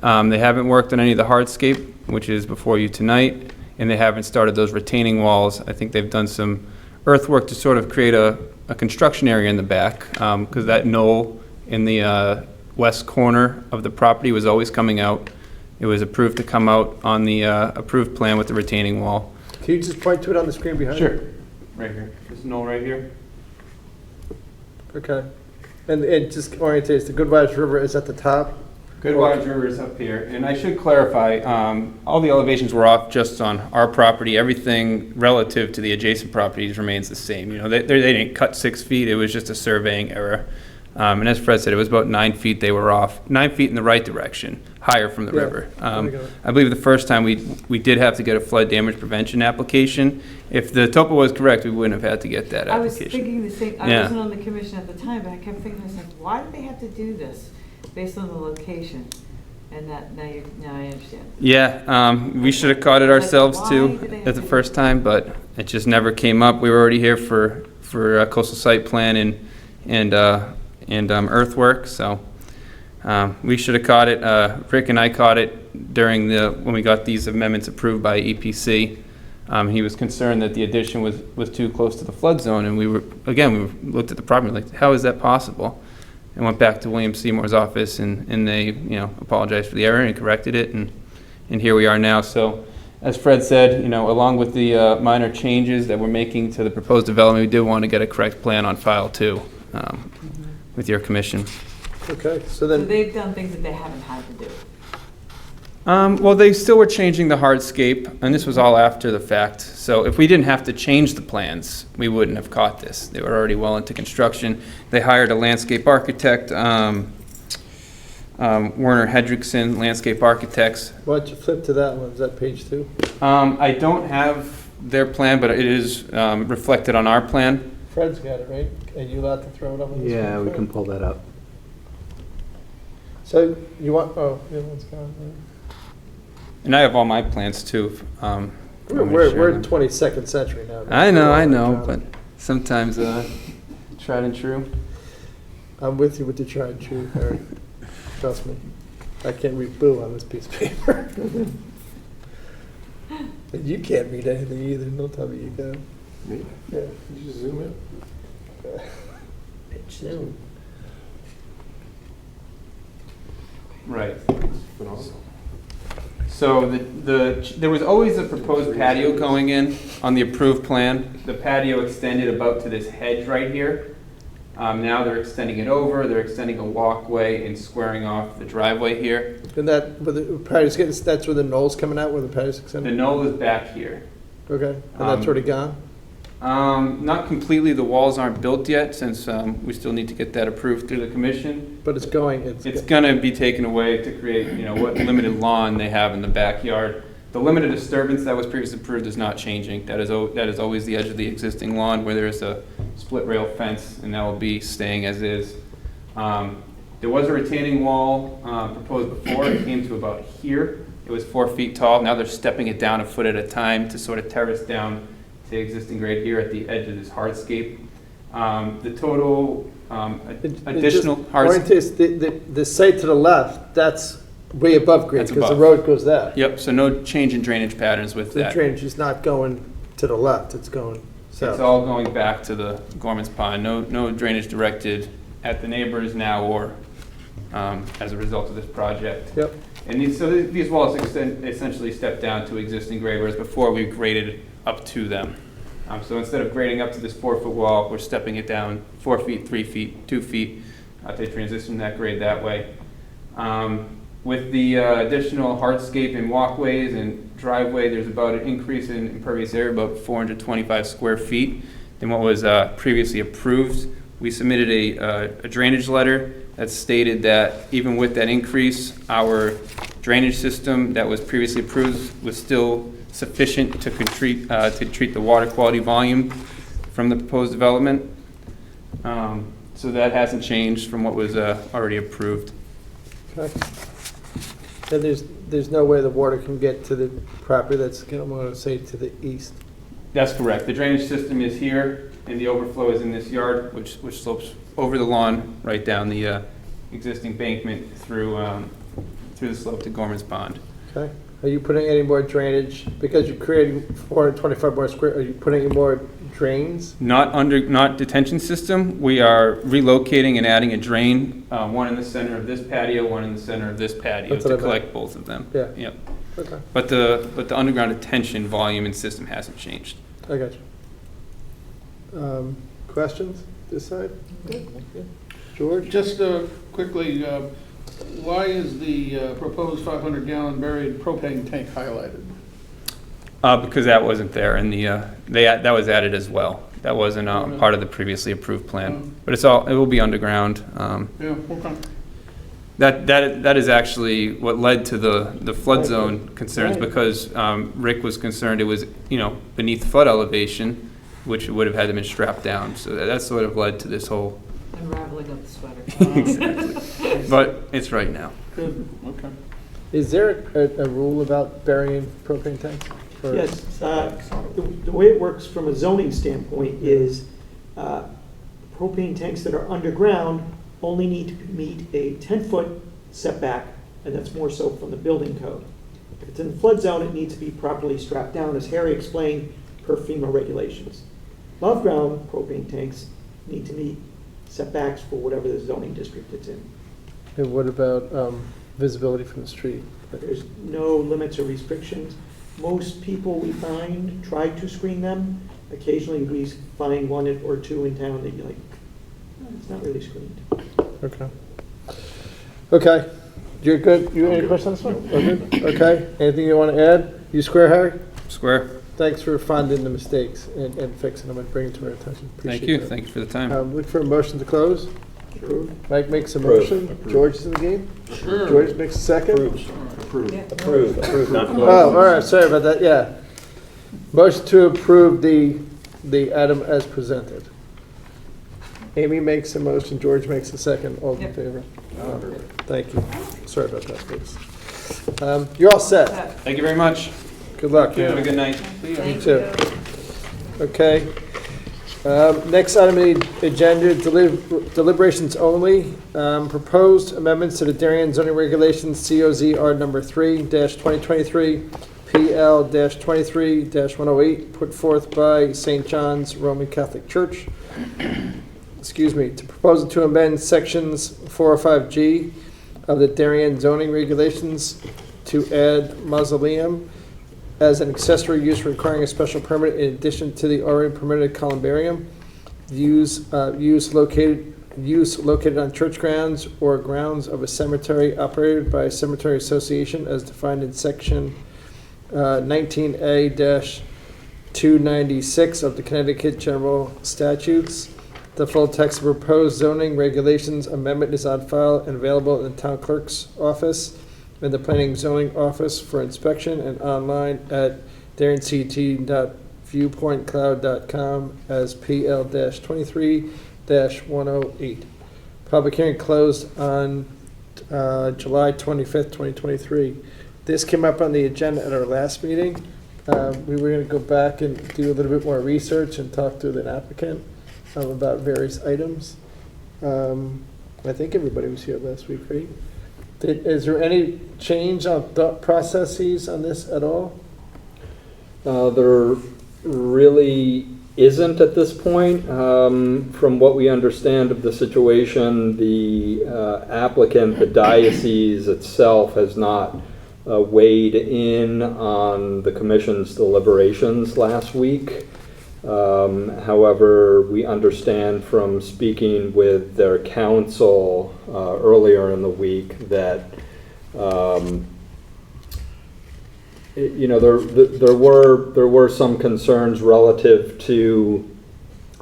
Speaker 12: They haven't worked on any of the hardscape, which is before you tonight. and they haven't started those retaining walls. I think they've done some earthwork to sort of create a construction area in the back, because that knoll in the west corner of the property was always coming out. It was approved to come out on the approved plan with the retaining wall.
Speaker 1: Can you just point to it on the screen behind you?
Speaker 12: Right here. This knoll right here.
Speaker 1: Okay. And just orientate us, the Goodwives River is at the top?
Speaker 12: Goodwives River is up here, and I should clarify, all the elevations were off just on our property. Everything relative to the adjacent properties remains the same. You know, they didn't cut 6 feet, it was just a surveying error. And as Fred said, it was about 9 feet they were off, 9 feet in the right direction, higher from the
Speaker 1: Yeah,
Speaker 12: river.
Speaker 1: there we go.
Speaker 12: I believe the first time we did have to get a flood damage prevention application. If the topo was correct, we wouldn't have had to get that
Speaker 6: I was
Speaker 12: application.
Speaker 6: thinking the same, I
Speaker 12: Yeah.
Speaker 6: wasn't on the commission at the time, but I kept thinking, I was like, why did they have to do this based on the location? And that, now I understand.
Speaker 12: Yeah, we should have caught it ourselves
Speaker 6: Why
Speaker 12: too
Speaker 6: did they have
Speaker 12: at the
Speaker 6: to-
Speaker 12: first time, but it just never came up. We were already here for coastal site plan and earthwork, so we should have caught it. Rick and I caught it during when we got these amendments approved by EPC. He was concerned that the addition was too close to the flood zone, and we looked at the property like, how is that possible? And went back to William Seymour's office, and they, apologized for the error and corrected it, and here we are now. So, as Fred said, along with the minor changes that we're making to the proposed development, we did want to get a correct plan on file too, with your commission.
Speaker 1: Okay, so
Speaker 6: So
Speaker 1: then,
Speaker 6: they've done things that they haven't had to do.
Speaker 12: Well, they still were changing the hardscape, and this was all after the fact. So if we didn't have to change the plans, we wouldn't have caught this. They were already well into construction. They hired a landscape architect, Werner Hedrickson, Landscape Architects.
Speaker 1: why don't you flip to that one, is that page 2?
Speaker 12: I don't have their plan, but it is reflected on our plan.
Speaker 1: Fred's got it, right? Are you allowed to throw it up on the screen?
Speaker 3: Yeah, we
Speaker 1: Fred?
Speaker 3: can pull that up.
Speaker 1: So you want, oh, the other one's gone.
Speaker 12: And I have all my plans too. if you want me to
Speaker 1: We're
Speaker 12: share
Speaker 1: in
Speaker 12: them.
Speaker 1: 22nd century now.
Speaker 12: I know, but sometimes tried and true.
Speaker 1: I'm with you with the tried and true, Harry. Trust me. I can't read boo on this piece of paper. And you can't read anything either, don't tell me you can.
Speaker 7: Me?
Speaker 1: Yeah.
Speaker 7: You just zoom in.
Speaker 8: Pitch soon.
Speaker 12: Right.
Speaker 7: Phenomenal.
Speaker 12: So there was always a proposed patio going in on the approved plan. The patio extended about to this hedge right here. Now they're extending it over, they're extending a walkway and squaring off the driveway here.
Speaker 1: And that, where the patio's getting, that's where the knoll's coming out, where the patio's
Speaker 12: The
Speaker 1: extended?
Speaker 12: knoll is back here.
Speaker 1: Okay, and that's already gone?
Speaker 12: Not completely, the walls aren't built yet, since we still need to get that approved through the commission.
Speaker 1: But it's going,
Speaker 12: It's gonna be taken away to create, what limited lawn they have in the backyard. The limited disturbance that was previously approved is not changing. That is always the edge of the existing lawn where there is a split rail fence, and that will be staying as is. There was a retaining wall proposed before. It came to about here. It was 4 feet tall. Now they're stepping it down a foot at a time to sort of terrace down to existing grade here at the edge of this hardscape. The total additional hardscape.
Speaker 1: The site to the left, that's way above grade,
Speaker 12: That's
Speaker 1: because the
Speaker 12: above.
Speaker 1: road goes there.
Speaker 12: Yep, so no change in drainage patterns with
Speaker 1: The
Speaker 12: that.
Speaker 1: drainage is not going to the left, it's going
Speaker 12: It's
Speaker 1: south.
Speaker 12: all going back to the Gorman's Pond. No drainage directed at the neighbors now or as a result of this project.
Speaker 1: Yep,
Speaker 12: And these walls essentially step down to existing grade, whereas before we graded up to them. So instead of grading up to this 4-foot wall, we're stepping it down 4 feet, 3 feet, 2 feet to transition that grade that way. With the additional hardscape and walkways and driveway, there's about an increase in impervious area, about 425 square feet than what was previously approved. We submitted a drainage letter that stated that even with that increase, our drainage system that was previously approved was still sufficient to treat the water quality volume from the proposed development. So that hasn't changed from what was already approved.
Speaker 1: okay. And there's no way the water can get to the property that's, I'm gonna say, to the east.
Speaker 12: That's correct. The drainage system is here, and the overflow is in this yard, which slopes over the lawn, right down the existing bankment through the slope to Gorman's Pond.
Speaker 1: Okay, Are you putting any more drainage, because you're creating 425 more square, are you putting any more drains?
Speaker 12: Not detention system. We are relocating and adding a drain, one in the center of this patio, one in the center of this patio
Speaker 1: That's what I
Speaker 12: to
Speaker 1: meant.
Speaker 12: collect both of them.
Speaker 1: Yeah.
Speaker 12: Yep.
Speaker 1: Okay,
Speaker 12: But the underground detention volume and system hasn't changed.
Speaker 1: I got you. Questions this side? George?
Speaker 5: Just quickly, why is the proposed 500-gallon buried propane tank highlighted?
Speaker 12: Because that wasn't there, and that was added as well. That wasn't part of the previously approved plan. But it will be underground.
Speaker 5: Yeah, okay.
Speaker 12: That is actually what led to the flood
Speaker 2: Right.
Speaker 12: zone concerns,
Speaker 2: Right.
Speaker 12: because Rick was concerned it was, beneath flood elevation, which would have had to been strapped down. So that sort of led to this whole,
Speaker 6: Unraveling of the sweater.
Speaker 12: exactly. But it's right now.
Speaker 5: Good, okay.
Speaker 1: Is there a rule about burying propane tanks? Or-
Speaker 2: Yes, the way it works from a zoning standpoint is propane tanks that are underground only need to meet a 10-foot setback, and that's more so from the building code. If it's in the flood zone, it needs to be properly strapped down, as Harry explained, per FEMA regulations. Above-ground propane tanks need to meet setbacks for whatever the zoning district it's in.
Speaker 1: And what about visibility from the street?
Speaker 2: There's no limits or restrictions. Most people we find try to screen them. Occasionally, we find one or two in town that you're like, "Oh, it's not really screened."
Speaker 1: Okay. Okay, you're good? You any questions on this one? We're good? Okay, anything you want to add? You square, Harry?
Speaker 12: Square.
Speaker 1: Thanks for finding the mistakes and fixing them and bringing them to our attention.
Speaker 12: Thank
Speaker 1: Appreciate
Speaker 12: you.
Speaker 1: that.
Speaker 12: Thank you for the time.
Speaker 1: Look for a motion to close.
Speaker 2: Approved.
Speaker 1: Mike makes a
Speaker 3: Approve.
Speaker 1: motion. George is in the game? George makes a second?
Speaker 7: Approved.
Speaker 8: Approved, not closed.
Speaker 1: Oh, all right, sorry about that, yeah. Motion to approve the item as presented. Amy makes a motion, George makes a second, all in
Speaker 6: Yep.
Speaker 1: favor? Thank you. Sorry about that, folks. You're all set.
Speaker 12: Thank you very much.
Speaker 1: Good luck.
Speaker 12: Have a good night.
Speaker 1: You too. Okay. Next item on the agenda, deliberations only. Proposed amendments to the Darien Zoning Regulations, COZR number 3-2023, PL-23-108, put forth by St. John's Roman Catholic Church. To propose to amend sections 405G of the Darien Zoning Regulations to add mausoleum as an accessory use requiring a special permit in addition to the already permitted columbarium. Use located on church grounds or grounds of a cemetery operated by a cemetery association as defined in section 19A-296 of the Connecticut General Statutes. The full text of proposed zoning regulations amendment is on file and available in the Town Clerk's office and the Planning Zoning Office for inspection and online at dariencT.viewpointcloud.com as PL-23-108. Public hearing closed on July 25th, 2023. This came up on the agenda at our last meeting. We were going to go back and do a little bit more research and talk to the applicant about various items. I think everybody was here last week, right? Is there any change on thought processes on this at all?
Speaker 3: There really isn't at this point. From what we understand of the situation, the applicant, the diocese itself, has not weighed in on the commission's deliberations last week. However, we understand from speaking with their counsel earlier in the week that there were some concerns relative to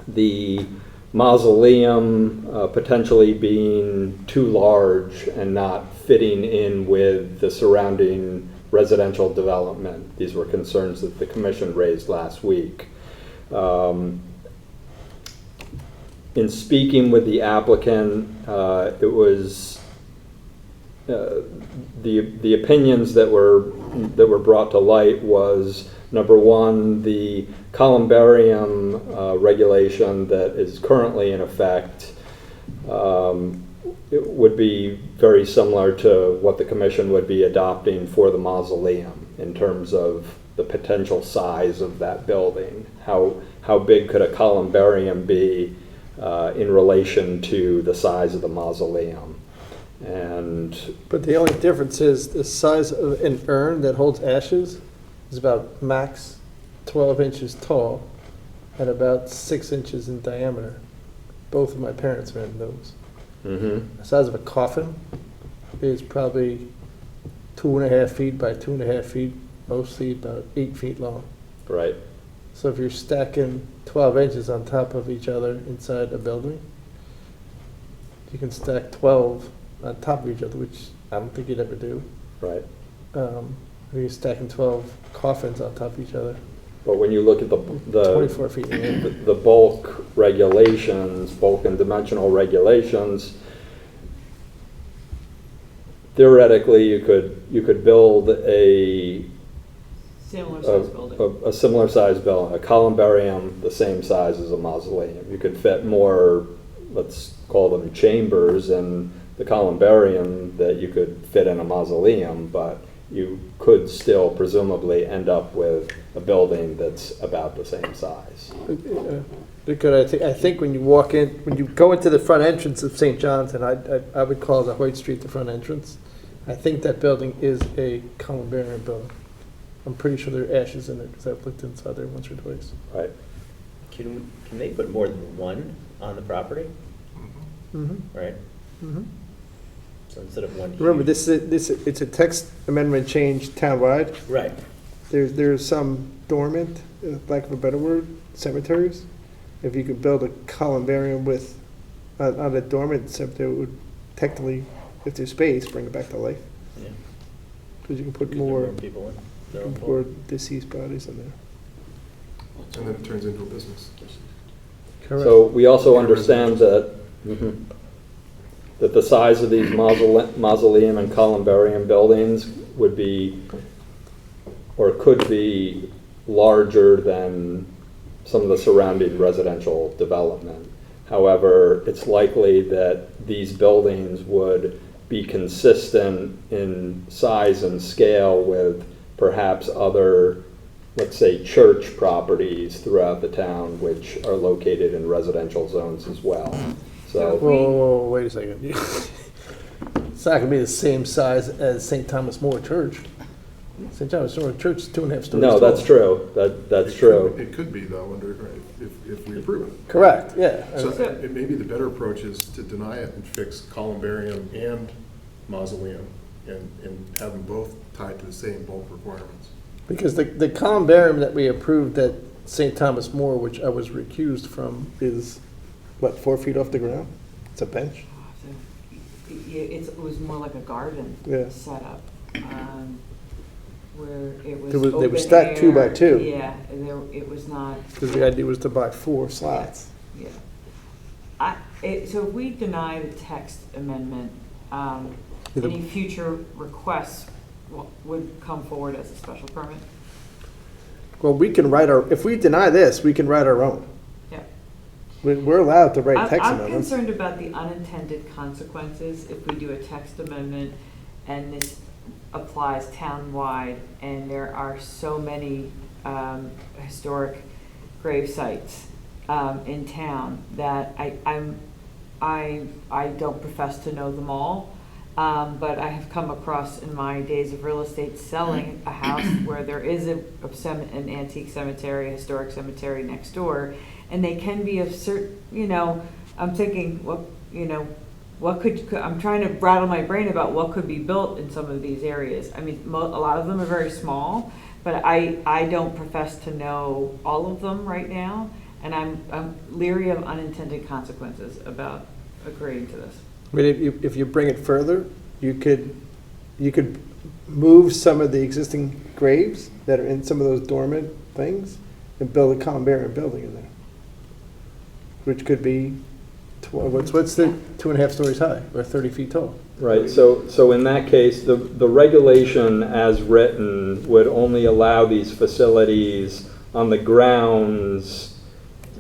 Speaker 3: the mausoleum potentially being too large and not fitting in with the surrounding residential development. These were concerns that the commission raised last week. In speaking with the applicant, it was the opinions that were brought to light was, number one, the columbarium regulation that is currently in effect. It would be very similar to what the commission would be adopting for the mausoleum. in terms of the potential size of that building. How big could a columbarium be in relation to the size of the mausoleum?
Speaker 1: But the only difference is the size of an urn that holds ashes is about max 12 inches tall and about 6 inches in diameter. Both of my parents were in those.
Speaker 3: Mm-hmm.
Speaker 1: The size of a coffin is probably 2.5 feet by 2.5 feet, mostly about 8 feet long.
Speaker 3: Right.
Speaker 1: So if you're stacking 12 inches on top of each other inside a building, you can stack 12 on top of each other, which I don't think you'd ever do.
Speaker 3: Right.
Speaker 1: You're stacking 12 coffins on top of each other,
Speaker 3: But when you look at the
Speaker 1: 24 feet in the air.
Speaker 3: the bulk regulations, bulk and dimensional regulations, theoretically, you could build a
Speaker 6: Similar size building.
Speaker 3: a similar size building, a columbarium the same size as a mausoleum. You could fit more, let's call them chambers, in the columbarium that you could fit in a mausoleum, but you could still presumably end up with a building that's about the same size.
Speaker 1: Because I think when you walk in, when you go into the front entrance of St. John's, and I would call the Hoyt Street the front entrance, I think that building is a columbarium building. I'm pretty sure there are ashes in it because I've looked inside there once or twice.
Speaker 3: Right.
Speaker 8: Can they put more than one on the property,
Speaker 1: Mm-hmm.
Speaker 8: right?
Speaker 1: Mm-hmm.
Speaker 8: So instead of one.
Speaker 1: Remember,
Speaker 8: huge-
Speaker 1: it's a text amendment change townwide.
Speaker 8: Right.
Speaker 1: There's some dormant, lack of a better word, cemeteries. If you could build a columbarium with, on a dormant cemetery, it would technically, if there's space, bring it back to life.
Speaker 8: Yeah.
Speaker 1: Because you can put
Speaker 8: Because there are
Speaker 1: more,
Speaker 8: people in. They're all
Speaker 1: more
Speaker 8: full.
Speaker 1: deceased bodies in there.
Speaker 7: And then it turns into a business.
Speaker 3: So we also understand that, that the size of these mausoleum and columbarium buildings would be, or could be, larger than some of the surrounding residential development. However, it's likely that these buildings would be consistent in size and scale with perhaps other, let's say, church properties throughout the town, which are located in residential zones as well. So,
Speaker 1: Whoa, wait a second. It's not gonna be the same size as St. Thomas More Church. St. Thomas More Church is 2.5 stories
Speaker 3: no,
Speaker 1: tall.
Speaker 3: that's true. That's true.
Speaker 7: It could be though, if we approve it.
Speaker 1: Correct, yeah.
Speaker 7: So it may be the better approach is to deny it and fix columbarium and mausoleum and have them both tied to the same bulk requirements.
Speaker 1: Because the columbarium that we approved at St. Thomas More, which I was recused from, is, what, 4 feet off the ground? It's a bench?
Speaker 6: It was more like a garden
Speaker 1: Yeah.
Speaker 6: setup, where it was
Speaker 1: They were
Speaker 6: open
Speaker 1: stacked 2 by
Speaker 6: air.
Speaker 1: 2.
Speaker 6: Yeah, it was not.
Speaker 1: Because the idea was to buy 4 slots.
Speaker 6: Yeah. So if we deny the text amendment,
Speaker 1: Either-
Speaker 6: any future requests would come forward as a special permit?
Speaker 1: Well, we can write if we deny this, we can write our own.
Speaker 6: Yeah.
Speaker 1: We're allowed to write text
Speaker 6: I'm
Speaker 1: amendments.
Speaker 6: concerned about the unintended consequences if we do a text amendment and this applies town-wide, and there are so many historic grave sites in town that I don't profess to know them all, but I have come across in my days of real estate selling a house where there is an antique cemetery, a historic cemetery next door, and they can be of certain, I'm thinking, what could, I'm trying to rattle my brain about what could be built in some of these areas. I mean, a lot of them are very small, but I don't profess to know all of them right now, and I'm leery of unintended consequences about agreeing to this.
Speaker 1: I mean, if you bring it further, you could move some of the existing graves that are in some of those dormant things and build a columbarium building in there, which could be, what's the 2.5 stories high or 30 feet tall?
Speaker 3: Right, so in that case, the regulation as written would only allow these facilities on the grounds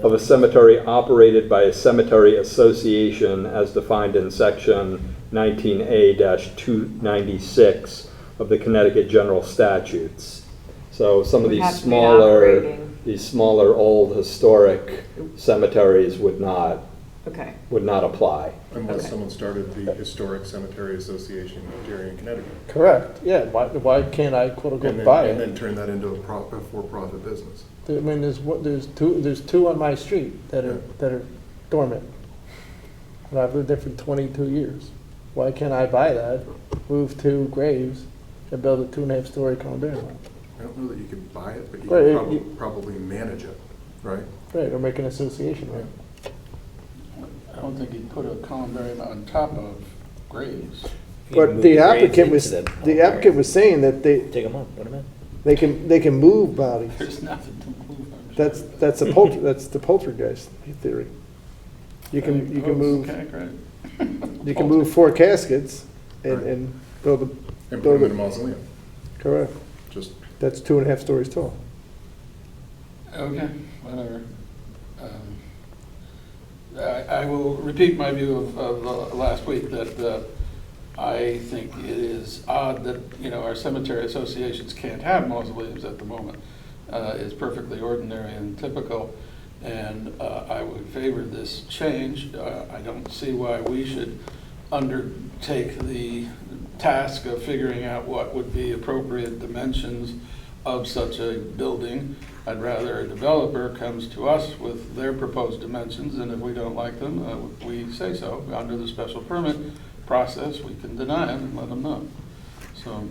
Speaker 3: of a cemetery operated by a cemetery association as defined in section 19A-296, of the Connecticut General Statutes. So some of
Speaker 6: Would have to be operating.
Speaker 3: these smaller old historic cemeteries would not
Speaker 6: Okay.
Speaker 3: apply.
Speaker 7: Unless
Speaker 6: Okay.
Speaker 7: someone started the Historic Cemetery Association of Darien, Connecticut.
Speaker 1: Correct, yeah, why can't I quote
Speaker 7: And
Speaker 1: unquote
Speaker 7: then,
Speaker 1: buy
Speaker 7: and then
Speaker 1: it?
Speaker 7: turn that into a for-profit business.
Speaker 1: I mean, there's two on my street that are dormant. And I've lived there for 22 years. Why can't I buy that, move 2 graves, and build a 2.5-story columbarium?
Speaker 7: I don't know that you can buy it, but you
Speaker 1: Right,
Speaker 7: can probably manage it, right?
Speaker 1: Right, or make an association, right?
Speaker 5: I don't think you'd put a columbarium on top of graves.
Speaker 8: You
Speaker 1: But
Speaker 8: move
Speaker 1: the
Speaker 8: graves
Speaker 1: applicant was,
Speaker 8: into
Speaker 1: the applicant was saying that
Speaker 8: Take them up, put them in.
Speaker 1: they can move bodies.
Speaker 5: There's nothing to move.
Speaker 1: That's the poltergeist theory. You can move,
Speaker 5: Okay, great.
Speaker 1: you can move 4 caskets and build a,
Speaker 7: And put them in a mausoleum,
Speaker 1: correct.
Speaker 7: just,
Speaker 1: That's 2.5 stories tall.
Speaker 5: Okay, whatever. I will repeat my view of last week, that I think it is odd that, our cemetery associations can't have mausoleums at the moment. It's perfectly ordinary and typical, and I would favor this change. I don't see why we should undertake the task of figuring out what would be appropriate dimensions of such a building. I'd rather a developer comes to us with their proposed dimensions, and if we don't like them, we say so. Under the special permit process, we can deny them and let them know. So,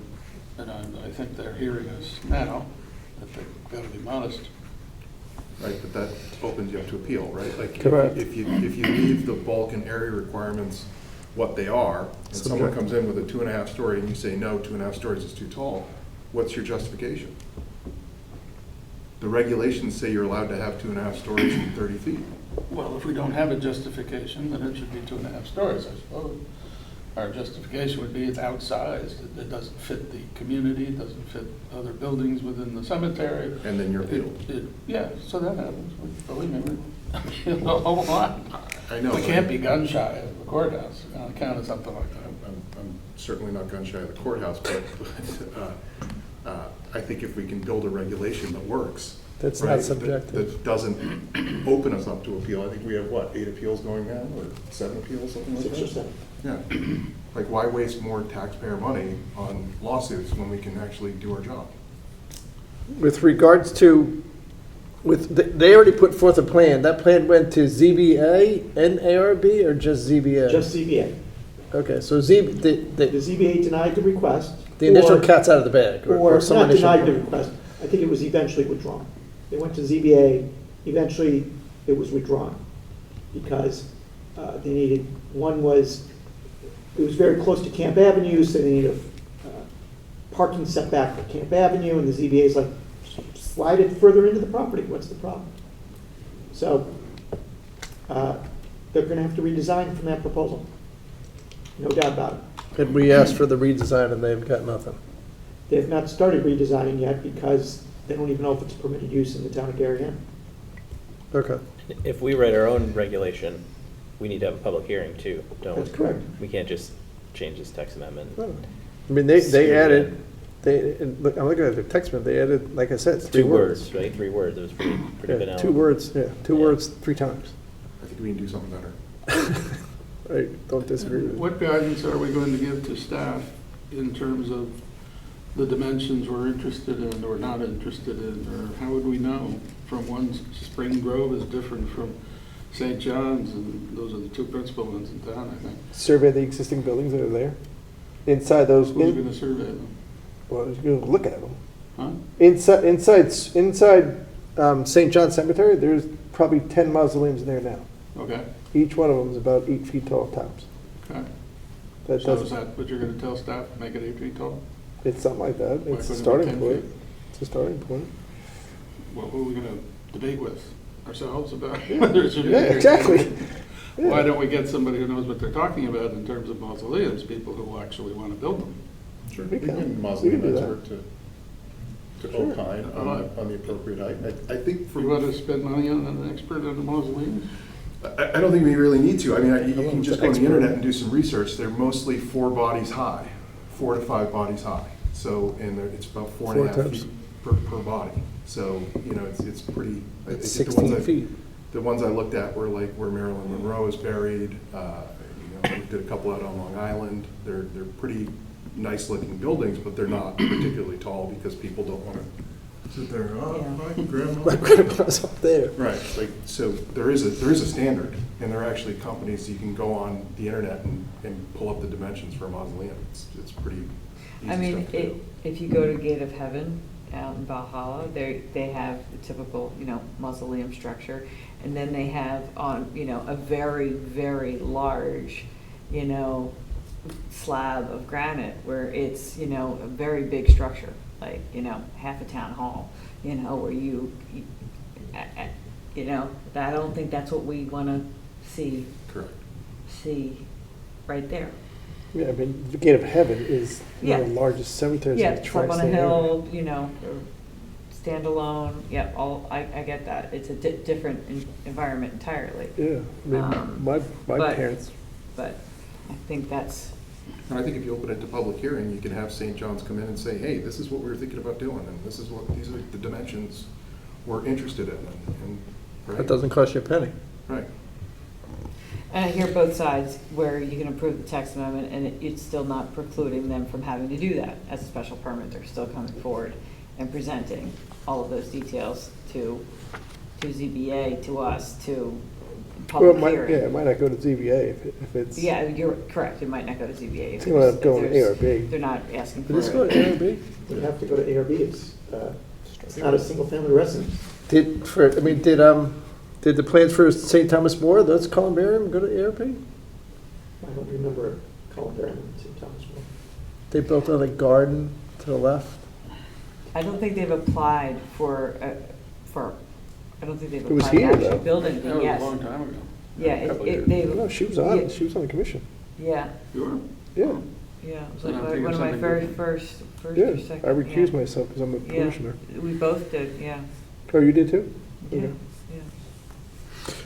Speaker 5: and I think they're hearing us now, that they've got to be modest.
Speaker 7: right, but that opens you up to appeal, right? Like,
Speaker 1: Correct.
Speaker 7: if you leave the bulk and area requirements what they are, and someone comes in with a 2.5 story and you say, no, 2.5 stories is too tall, what's your justification? The regulations say you're allowed to have 2.5 stories and 30 feet.
Speaker 5: Well, if we don't have a justification, then it should be 2.5 stories, I suppose. Our justification would be it's outsized, it doesn't fit the community, it doesn't fit other buildings within the cemetery.
Speaker 7: And then you're appealed.
Speaker 5: Yeah, so that happens, believe me, we appeal a whole lot.
Speaker 7: I know.
Speaker 5: We can't be gun shy of the courthouse on account of something like that.
Speaker 7: I'm certainly not gun shy of the courthouse, but I think if we can build a regulation that works.
Speaker 1: That's
Speaker 7: right,
Speaker 1: not subjective.
Speaker 7: That doesn't open us up to appeal. I think we have, 8 appeals going now, or 7 appeals, something like that?
Speaker 2: 6 or 7.
Speaker 7: Yeah. Like, why waste more taxpayer money on lawsuits when we can actually do our job?
Speaker 1: With regards to, they already put forth a plan. That plan went to ZBA and ARB, or just ZBA?
Speaker 2: Just ZBA.
Speaker 1: Okay, so
Speaker 2: The
Speaker 1: the
Speaker 2: ZBA denied the request.
Speaker 1: initial
Speaker 2: or-
Speaker 1: cat's out of the bag,
Speaker 2: Or
Speaker 1: some
Speaker 2: not
Speaker 1: initial.
Speaker 2: denied the request, I think it was eventually withdrawn. They went to ZBA, eventually it was withdrawn because they needed, one was, it was very close to Camp Avenue, so they needed a parking setback for Camp Avenue, and the ZBA is like, slide it further into the property, what's the problem? So they're gonna have to redesign from that proposal, no doubt about it.
Speaker 1: And we asked for the redesign and they've got nothing.
Speaker 2: They have not started redesigning yet because they don't even know if it's permitted use in the town of Darien.
Speaker 1: Okay.
Speaker 8: If we write our own regulation, we need to have a public hearing too, don't we?
Speaker 2: That's correct.
Speaker 8: We can't just change this text amendment.
Speaker 1: I mean, they added, look, I'm looking at the text amendment, they added, like I said, 3
Speaker 8: Two
Speaker 1: words.
Speaker 8: words, right? 3 words, it was pretty
Speaker 1: Yeah,
Speaker 8: vanilla.
Speaker 1: 2 words, yeah, 2
Speaker 8: Yeah.
Speaker 1: words, 3 times.
Speaker 7: I think we can do something better.
Speaker 1: Right, don't disagree with it.
Speaker 5: What guidance are we going to give to staff in terms of the dimensions we're interested in or not interested in? Or how would we know from one Spring Grove is different from St. John's, and those are the 2 principal ones in town, I think.
Speaker 1: Survey the existing buildings that are there. Inside those,
Speaker 5: Who's going to survey them?
Speaker 1: well, you're gonna look at them.
Speaker 5: Huh?
Speaker 1: Inside St. John Cemetery, there's probably 10 mausoleums in there now.
Speaker 5: Okay,
Speaker 1: Each one of them is about 8 feet tall tops.
Speaker 5: okay.
Speaker 1: That
Speaker 5: So is
Speaker 1: doesn't,
Speaker 5: that what you're going to tell staff, make it 8 feet tall?
Speaker 1: it's something like that.
Speaker 5: Why
Speaker 1: It's a
Speaker 5: couldn't it be
Speaker 1: starting
Speaker 5: 10
Speaker 1: point.
Speaker 5: feet?
Speaker 1: It's a starting point.
Speaker 5: Well, who are we going to debate with? Ourselves about whether it should be
Speaker 1: Yeah,
Speaker 5: 8 or 10
Speaker 1: exactly.
Speaker 5: feet? Why don't we get somebody who knows what they're talking about in terms of mausoleums, people who actually want to build them?
Speaker 7: Sure.
Speaker 1: We
Speaker 7: We
Speaker 1: can.
Speaker 7: can
Speaker 1: We
Speaker 7: mausoleum
Speaker 1: can do
Speaker 7: expert to
Speaker 1: Sure.
Speaker 7: opine on the appropriate height. I think
Speaker 5: Do you want to spend money on an expert on the mausoleums?
Speaker 7: I don't think we really need to. I mean, you can just go on the
Speaker 1: Expert.
Speaker 7: internet and do some research. They're mostly 4 bodies high, 4 to 5 bodies high. So, and it's about four
Speaker 1: Four
Speaker 7: and a half
Speaker 1: times.
Speaker 7: feet per body. So, it's pretty. I
Speaker 1: It's
Speaker 7: think the ones
Speaker 1: 16 feet.
Speaker 7: The ones I looked at were like where Marilyn Monroe is buried. We did a couple out on Long Island. They're pretty nice looking buildings, but they're not particularly tall because people don't want to sit there, my grandma.
Speaker 1: My grandpa's up there.
Speaker 7: Right, like, so there is a standard, and there are actually companies, you can go on the internet and pull up the dimensions for a mausoleum. It's pretty easy
Speaker 6: I mean,
Speaker 7: stuff to do.
Speaker 6: if you go to Gate of Heaven out in Valhalla, they have the typical, mausoleum structure. And then they have on, a very, very large, slab of granite where it's, a very big structure, like, half a town hall, where I don't think that's what we want to
Speaker 7: Correct.
Speaker 6: see right there.
Speaker 1: Yeah, I mean, the Gate of Heaven is one of the
Speaker 6: Yeah.
Speaker 1: largest cemeteries
Speaker 6: Yeah,
Speaker 1: in the
Speaker 6: it's up on a
Speaker 1: tri-state area.
Speaker 6: hill, standalone, yeah, I get that. It's a different environment entirely.
Speaker 1: Yeah, I mean, my
Speaker 6: but-
Speaker 1: parents,
Speaker 6: But I think that's,
Speaker 7: And I think if you open it to public hearing, you can have St. John's come in and say, hey, this is what we were thinking about doing, and these are the dimensions we're interested in, and, right?
Speaker 1: that doesn't cost you a penny.
Speaker 7: Right.
Speaker 6: and I hear both sides where you can approve the text amendment and it's still not precluding them from having to do that as a special permit. They're still coming forward and presenting all of those details to ZBA, to us, to
Speaker 1: Well,
Speaker 6: public hearing.
Speaker 1: it might not go to ZBA if it's.
Speaker 6: Yeah, you're correct, it might not go to ZBA.
Speaker 1: It's gonna end up going to ARB.
Speaker 6: They're not asking for
Speaker 1: Did this go
Speaker 6: it.
Speaker 1: to ARB?
Speaker 2: You have to go to ARB, it's not a single-family residence.
Speaker 1: Did the plans for St. Thomas More, that's columbarium, go to ARB?
Speaker 2: I don't remember columbarium in St. Thomas More.
Speaker 1: They built on a garden to the left.
Speaker 6: I don't think they've applied I don't think they've
Speaker 1: It was
Speaker 6: applied to
Speaker 1: here,
Speaker 6: actually
Speaker 1: though.
Speaker 6: build
Speaker 5: That
Speaker 6: anything,
Speaker 5: was a
Speaker 6: yes.
Speaker 5: long time ago.
Speaker 6: Yeah,
Speaker 5: Couple years.
Speaker 1: No, she was on,
Speaker 6: Yeah.
Speaker 1: she was on the commission.
Speaker 6: Yeah,
Speaker 5: Sure.
Speaker 1: Yeah,
Speaker 6: yeah, it was
Speaker 5: Then I'm
Speaker 6: like
Speaker 5: thinking
Speaker 6: one of my
Speaker 5: something
Speaker 6: very
Speaker 5: different.
Speaker 6: first
Speaker 1: yeah.
Speaker 6: or second.
Speaker 1: I recused
Speaker 6: yeah.
Speaker 1: myself because I'm a
Speaker 6: Yeah.
Speaker 1: commissioner.
Speaker 6: We both did, yeah,
Speaker 1: Oh, you did too?
Speaker 6: yeah,
Speaker 1: Okay.
Speaker 6: yeah.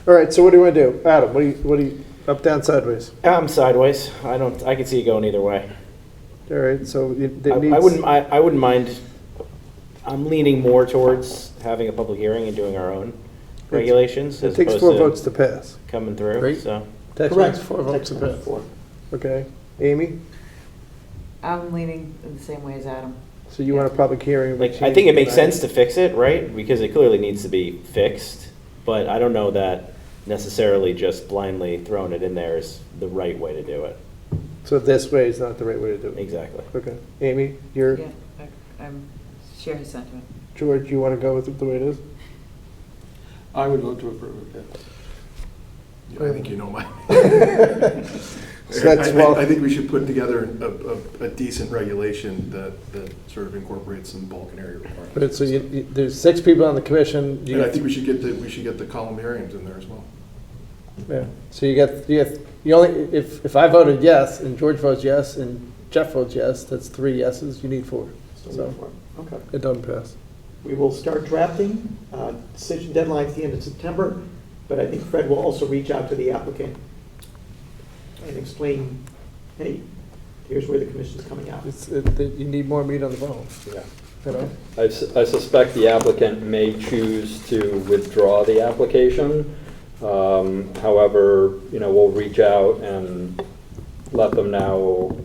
Speaker 1: All right, so what do you want to do? Adam, what do you, up, down, sideways?
Speaker 8: Sideways. I could see it going either way.
Speaker 1: All right, so it
Speaker 8: I
Speaker 1: needs.
Speaker 8: I wouldn't mind, I'm leaning more towards having a public hearing and doing our own regulations
Speaker 1: It
Speaker 8: as
Speaker 1: takes
Speaker 8: opposed
Speaker 1: 4
Speaker 8: to
Speaker 1: votes to pass.
Speaker 8: coming through,
Speaker 1: Right.
Speaker 8: so.
Speaker 1: That
Speaker 2: Correct.
Speaker 1: takes 4 votes to
Speaker 2: Text
Speaker 1: pass.
Speaker 2: 4.
Speaker 1: Okay. Amy,
Speaker 6: I'm leaning in the same way as Adam.
Speaker 1: so you want a public hearing?
Speaker 8: Like, I think it makes sense to fix it, right? Because it clearly needs to be fixed, but I don't know that necessarily just blindly throwing it in there is the right way to do it.
Speaker 1: So this way is not the right way to do it?
Speaker 8: Exactly.
Speaker 1: Okay. Amy, you're,
Speaker 6: Yeah, I'm share his sentiment.
Speaker 1: George, you want to go with it the way it is?
Speaker 5: I would vote to approve it, yes.
Speaker 7: Yeah, I think you know my.
Speaker 1: So that's well-
Speaker 7: I think we should put together a decent regulation that sort of incorporates some bulk and area requirements.
Speaker 1: But so there's 6 people on the commission. You
Speaker 7: And I
Speaker 1: got-
Speaker 7: think we should get the columbariums in there as well.
Speaker 1: Yeah, so you only, if I voted yes, and George votes yes, and Jeff votes yes, that's 3 yeses, you need 4.
Speaker 2: Still
Speaker 1: So
Speaker 2: need 4. Okay.
Speaker 1: it doesn't pass.
Speaker 2: We will start drafting. Decision deadline is the end of September, but I think Fred will also reach out to the applicant and explain, hey, here's where the commission's coming out.
Speaker 1: You need more meat on the bone.
Speaker 7: Yeah.
Speaker 1: You know?
Speaker 3: I suspect the applicant may choose to withdraw the application. However, we'll reach out and let them know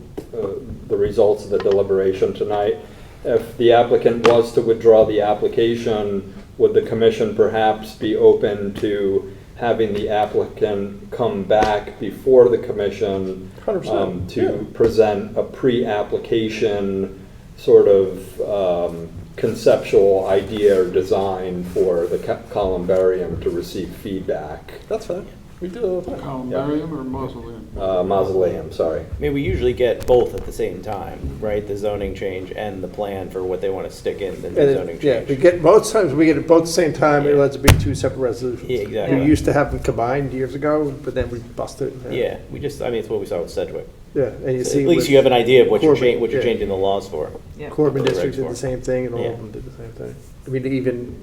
Speaker 3: the results of the deliberation tonight. If the applicant was to withdraw the application, would the commission perhaps be open to having the applicant come back before the commission
Speaker 1: 100%,
Speaker 3: to present a pre-application sort of conceptual idea or design for the columbarium to receive feedback?
Speaker 1: That's fine. We do it all the time.
Speaker 5: Columbarium or mausoleum?
Speaker 3: Mausoleum, sorry.
Speaker 8: I mean, we usually get both at the same time, right? The zoning change and the plan for what they want to stick in the
Speaker 1: And
Speaker 8: zoning
Speaker 1: yeah,
Speaker 8: change.
Speaker 1: we get both times, we get it both at the same time, it
Speaker 8: Yeah.
Speaker 1: ends up being 2 separate resolutions.
Speaker 8: Yeah, exactly.
Speaker 1: We used to have them combined years ago, but then we busted it.
Speaker 8: Yeah, it's what we saw with Sedgwick.
Speaker 1: Yeah, and you
Speaker 8: So
Speaker 1: see.
Speaker 8: at least
Speaker 1: with
Speaker 8: you have an idea of what you're
Speaker 1: Corbin,
Speaker 8: what you're
Speaker 1: yeah.
Speaker 8: changing the laws for.
Speaker 6: Yeah.
Speaker 1: Corbin
Speaker 8: the
Speaker 1: District
Speaker 8: regs
Speaker 1: did
Speaker 8: for.
Speaker 1: the same thing, and all
Speaker 8: Yeah.
Speaker 1: of them did the same thing. I mean, even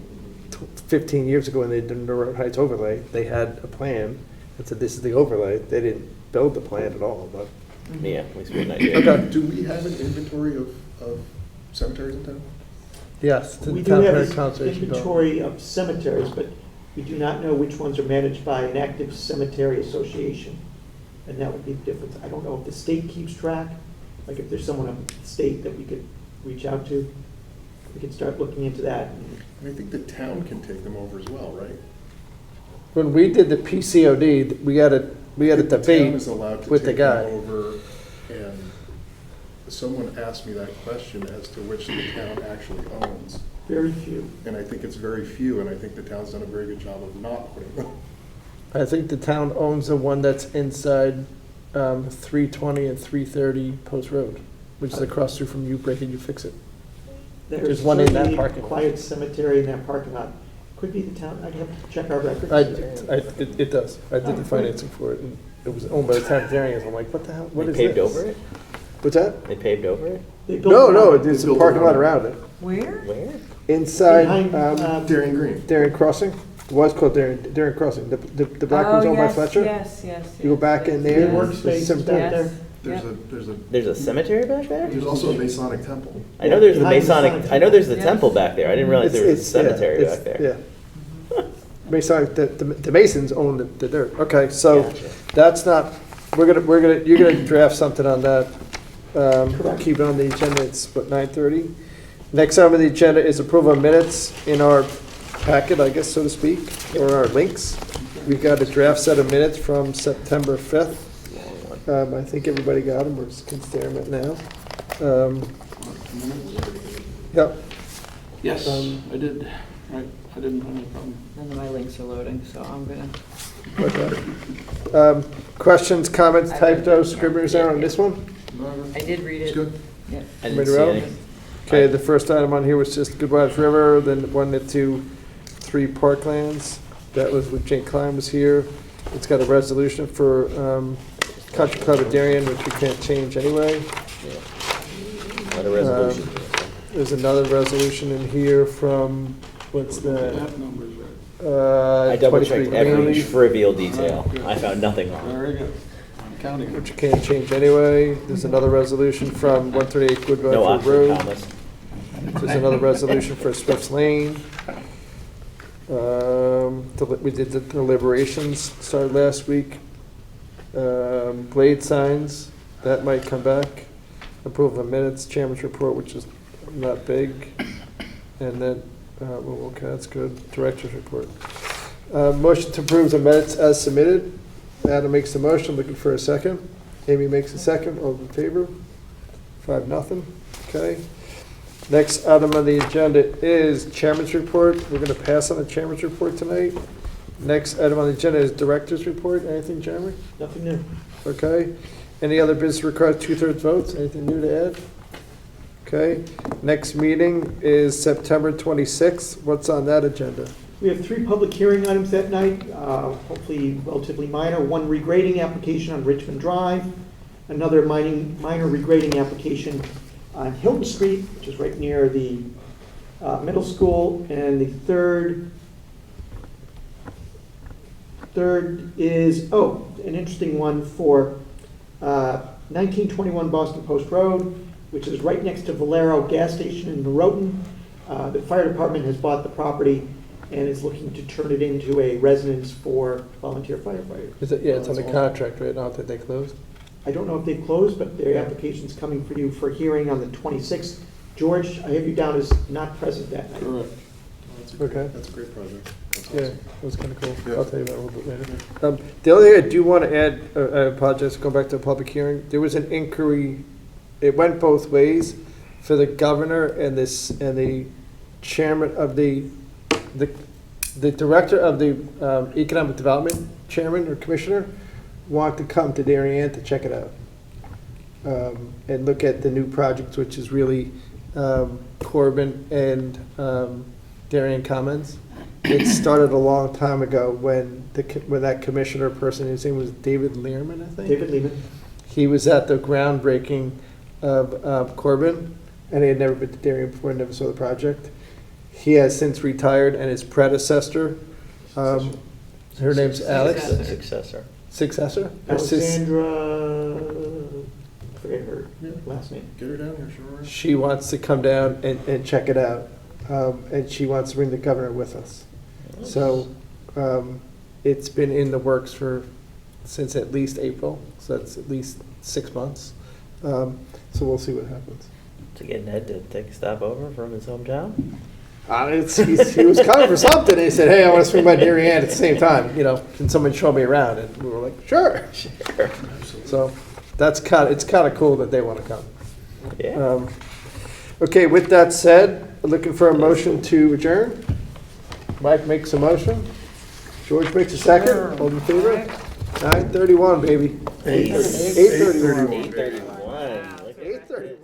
Speaker 1: 15 years ago when they did the Road Heights overlay, they had a plan that said this is the overlay. They didn't build the plan at all, but.
Speaker 8: Yeah, at least we have an idea.
Speaker 1: Okay.
Speaker 7: Do we have an inventory of cemeteries in town?
Speaker 1: Yes, the
Speaker 2: We do
Speaker 1: town
Speaker 2: have
Speaker 1: clerk
Speaker 2: this
Speaker 1: conservation bill.
Speaker 2: inventory of cemeteries, but we do not know which ones are managed by an active cemetery association. And that would be the difference. I don't know if the state keeps track, like if there's someone up at the state that we could reach out to. We could start looking into that.
Speaker 7: And I think the town can take them over as well, right?
Speaker 1: When we did the PCOD, we had a
Speaker 7: The town
Speaker 1: debate
Speaker 7: is allowed to
Speaker 1: with the
Speaker 7: take them
Speaker 1: guy.
Speaker 7: over, and someone asked me that question as to which the town actually owns.
Speaker 2: Very few.
Speaker 7: And I think it's very few, and I think the town's done a very good job of not putting them.
Speaker 1: I think the town owns the one that's inside 320 and 330 Post Road, which is across through from uBreakiFix. There's one in that
Speaker 2: certainly
Speaker 1: parking lot.
Speaker 2: Quiet cemetery in that parking lot. Could be the town, I'd have to check our records.
Speaker 1: It does. I did the financing for it, and it was owned by the town of Darien. I'm like, what the hell? What is
Speaker 8: They
Speaker 1: this?
Speaker 8: paved over it?
Speaker 1: What's that?
Speaker 8: They paved over it?
Speaker 2: They built
Speaker 1: No,
Speaker 2: around
Speaker 1: no,
Speaker 2: it.
Speaker 1: there's a
Speaker 7: built
Speaker 1: parking lot
Speaker 7: around
Speaker 1: around it.
Speaker 6: Where?
Speaker 8: Where?
Speaker 1: Inside
Speaker 2: Behind,
Speaker 7: Darien Green.
Speaker 1: Darien Crossing. It was called Darien Crossing. The black one's owned by Fletcher.
Speaker 6: Oh, Yes.
Speaker 1: You go back in there.
Speaker 2: Green
Speaker 1: there's
Speaker 2: workspace
Speaker 1: some-
Speaker 2: is back there.
Speaker 8: There's a cemetery back there?
Speaker 7: There's also a Masonic temple.
Speaker 8: I know there's the
Speaker 2: Behind the
Speaker 8: Masonic,
Speaker 2: Masonic
Speaker 8: I know there's the
Speaker 6: Yeah.
Speaker 8: temple back there. I didn't realize there was a cemetery back there.
Speaker 1: Yeah. Masonic, the Masons own the dirt. Okay, so
Speaker 8: Gotcha.
Speaker 1: that's not, you're gonna draft something on that.
Speaker 2: Correct.
Speaker 1: Keep it on the agenda. It's what, 9:30? Next item on the agenda is approval of minutes in our packet, I guess, so to speak, or our links. We got a draft set of minutes from September 5th. I think everybody got them. We can stare at them now. Yep.
Speaker 5: Yes, I did. Right, I didn't have any problem.
Speaker 6: None of my links are loading, so I'm gonna.
Speaker 1: Okay. Questions, comments, typos, scribblers error on this one?
Speaker 6: I did read it.
Speaker 7: It's good.
Speaker 6: Yeah.
Speaker 8: I didn't
Speaker 1: Ready
Speaker 8: see
Speaker 1: to roll?
Speaker 8: any.
Speaker 1: Okay, the first item on here was just Goodwives River, then 1 to 2, 3 Parklands. That was when Jake Klein was here. It's got a resolution for Country Club of Darien, which we can't change anyway.
Speaker 8: Not a resolution.
Speaker 1: There's another resolution in here from, what's that?
Speaker 5: That number's right.
Speaker 8: I double
Speaker 1: 23
Speaker 8: checked every
Speaker 1: Greenleaf,
Speaker 8: trivial detail. I found nothing wrong.
Speaker 5: Very good. I'm counting it.
Speaker 1: which you can't change anyway. There's another resolution from 138
Speaker 8: No
Speaker 1: Goodwives
Speaker 8: Oxford
Speaker 1: Road.
Speaker 8: commas.
Speaker 1: There's another resolution for Swift's Lane. We did the deliberations, started last week. Blade signs, that might come back. Approval of minutes, chairman's report, which is not big. And then, well, okay, that's good. Director's report. Motion to approve the minutes as submitted. Adam makes the motion, looking for a second. Amy makes a second, all in favor? 5-0, okay. Next item on the agenda is chairman's report. We're going to pass on the chairman's report tonight. Next item on the agenda is director's report. Anything, Jeremy?
Speaker 2: Nothing new.
Speaker 1: Okay. Any other business requires 2/3 votes? Anything new to add? Okay. Next meeting is September 26th. What's on that agenda?
Speaker 2: We have 3 public hearing items that night, hopefully relatively minor. 1 regrading application on Richmond Drive, another minor regrading application on Hilton Street, which is right near the middle school, and the third is, an interesting one for 1921 Boston Post Road, which is right next to Valero gas station in Norotan. The fire department has bought the property and is looking to turn it into a residence for volunteer firefighters.
Speaker 1: Is it, yeah, it's on the contract, right? Not that they closed?
Speaker 2: I don't know if they've closed, but their application's coming for you for hearing on the 26th. George, I have you down as not present that night.
Speaker 5: Correct.
Speaker 1: Okay.
Speaker 7: That's a great project. That's
Speaker 1: Yeah,
Speaker 7: awesome.
Speaker 1: it was kind of cool.
Speaker 7: Yeah.
Speaker 1: I'll tell you about it a little bit later. The only thing I do want to add, I apologize, go back to the public hearing. There was an inquiry, it went both ways for the governor and the chairman of the director of the economic development chairman or commissioner want to come to Darien to check it out. And look at the new projects, which is really Corbin and Darien Commons. It started a long time ago when that commissioner person, his name was David Learman, I think.
Speaker 2: David Lehman.
Speaker 1: He was at the groundbreaking of Corbin, and he had never been to Darien before and never saw the project. He has since retired, and his predecessor, her name's Alex.
Speaker 8: Successor.
Speaker 1: Successor?
Speaker 2: Alexandra, forget her last name.
Speaker 7: Get her down here, sure.
Speaker 1: She wants to come down and check it out. And she wants to bring the governor with us. So it's been in the works since at least April, so that's at least 6 months. So we'll see what happens.
Speaker 8: To get Ned to take a stop over from his hometown?
Speaker 1: He was coming for something. He said, "Hey, I want to swing by Darien at the same time. Can someone show me around?" And we were like, "Sure." So it's kind of cool that they want to come.
Speaker 8: Yeah.
Speaker 1: Okay, with that said, looking for a motion to adjourn. Mike makes a motion. George makes a second. All in favor? 9:31, baby. 8:31.
Speaker 8: 8:31.
Speaker 1: 8:31.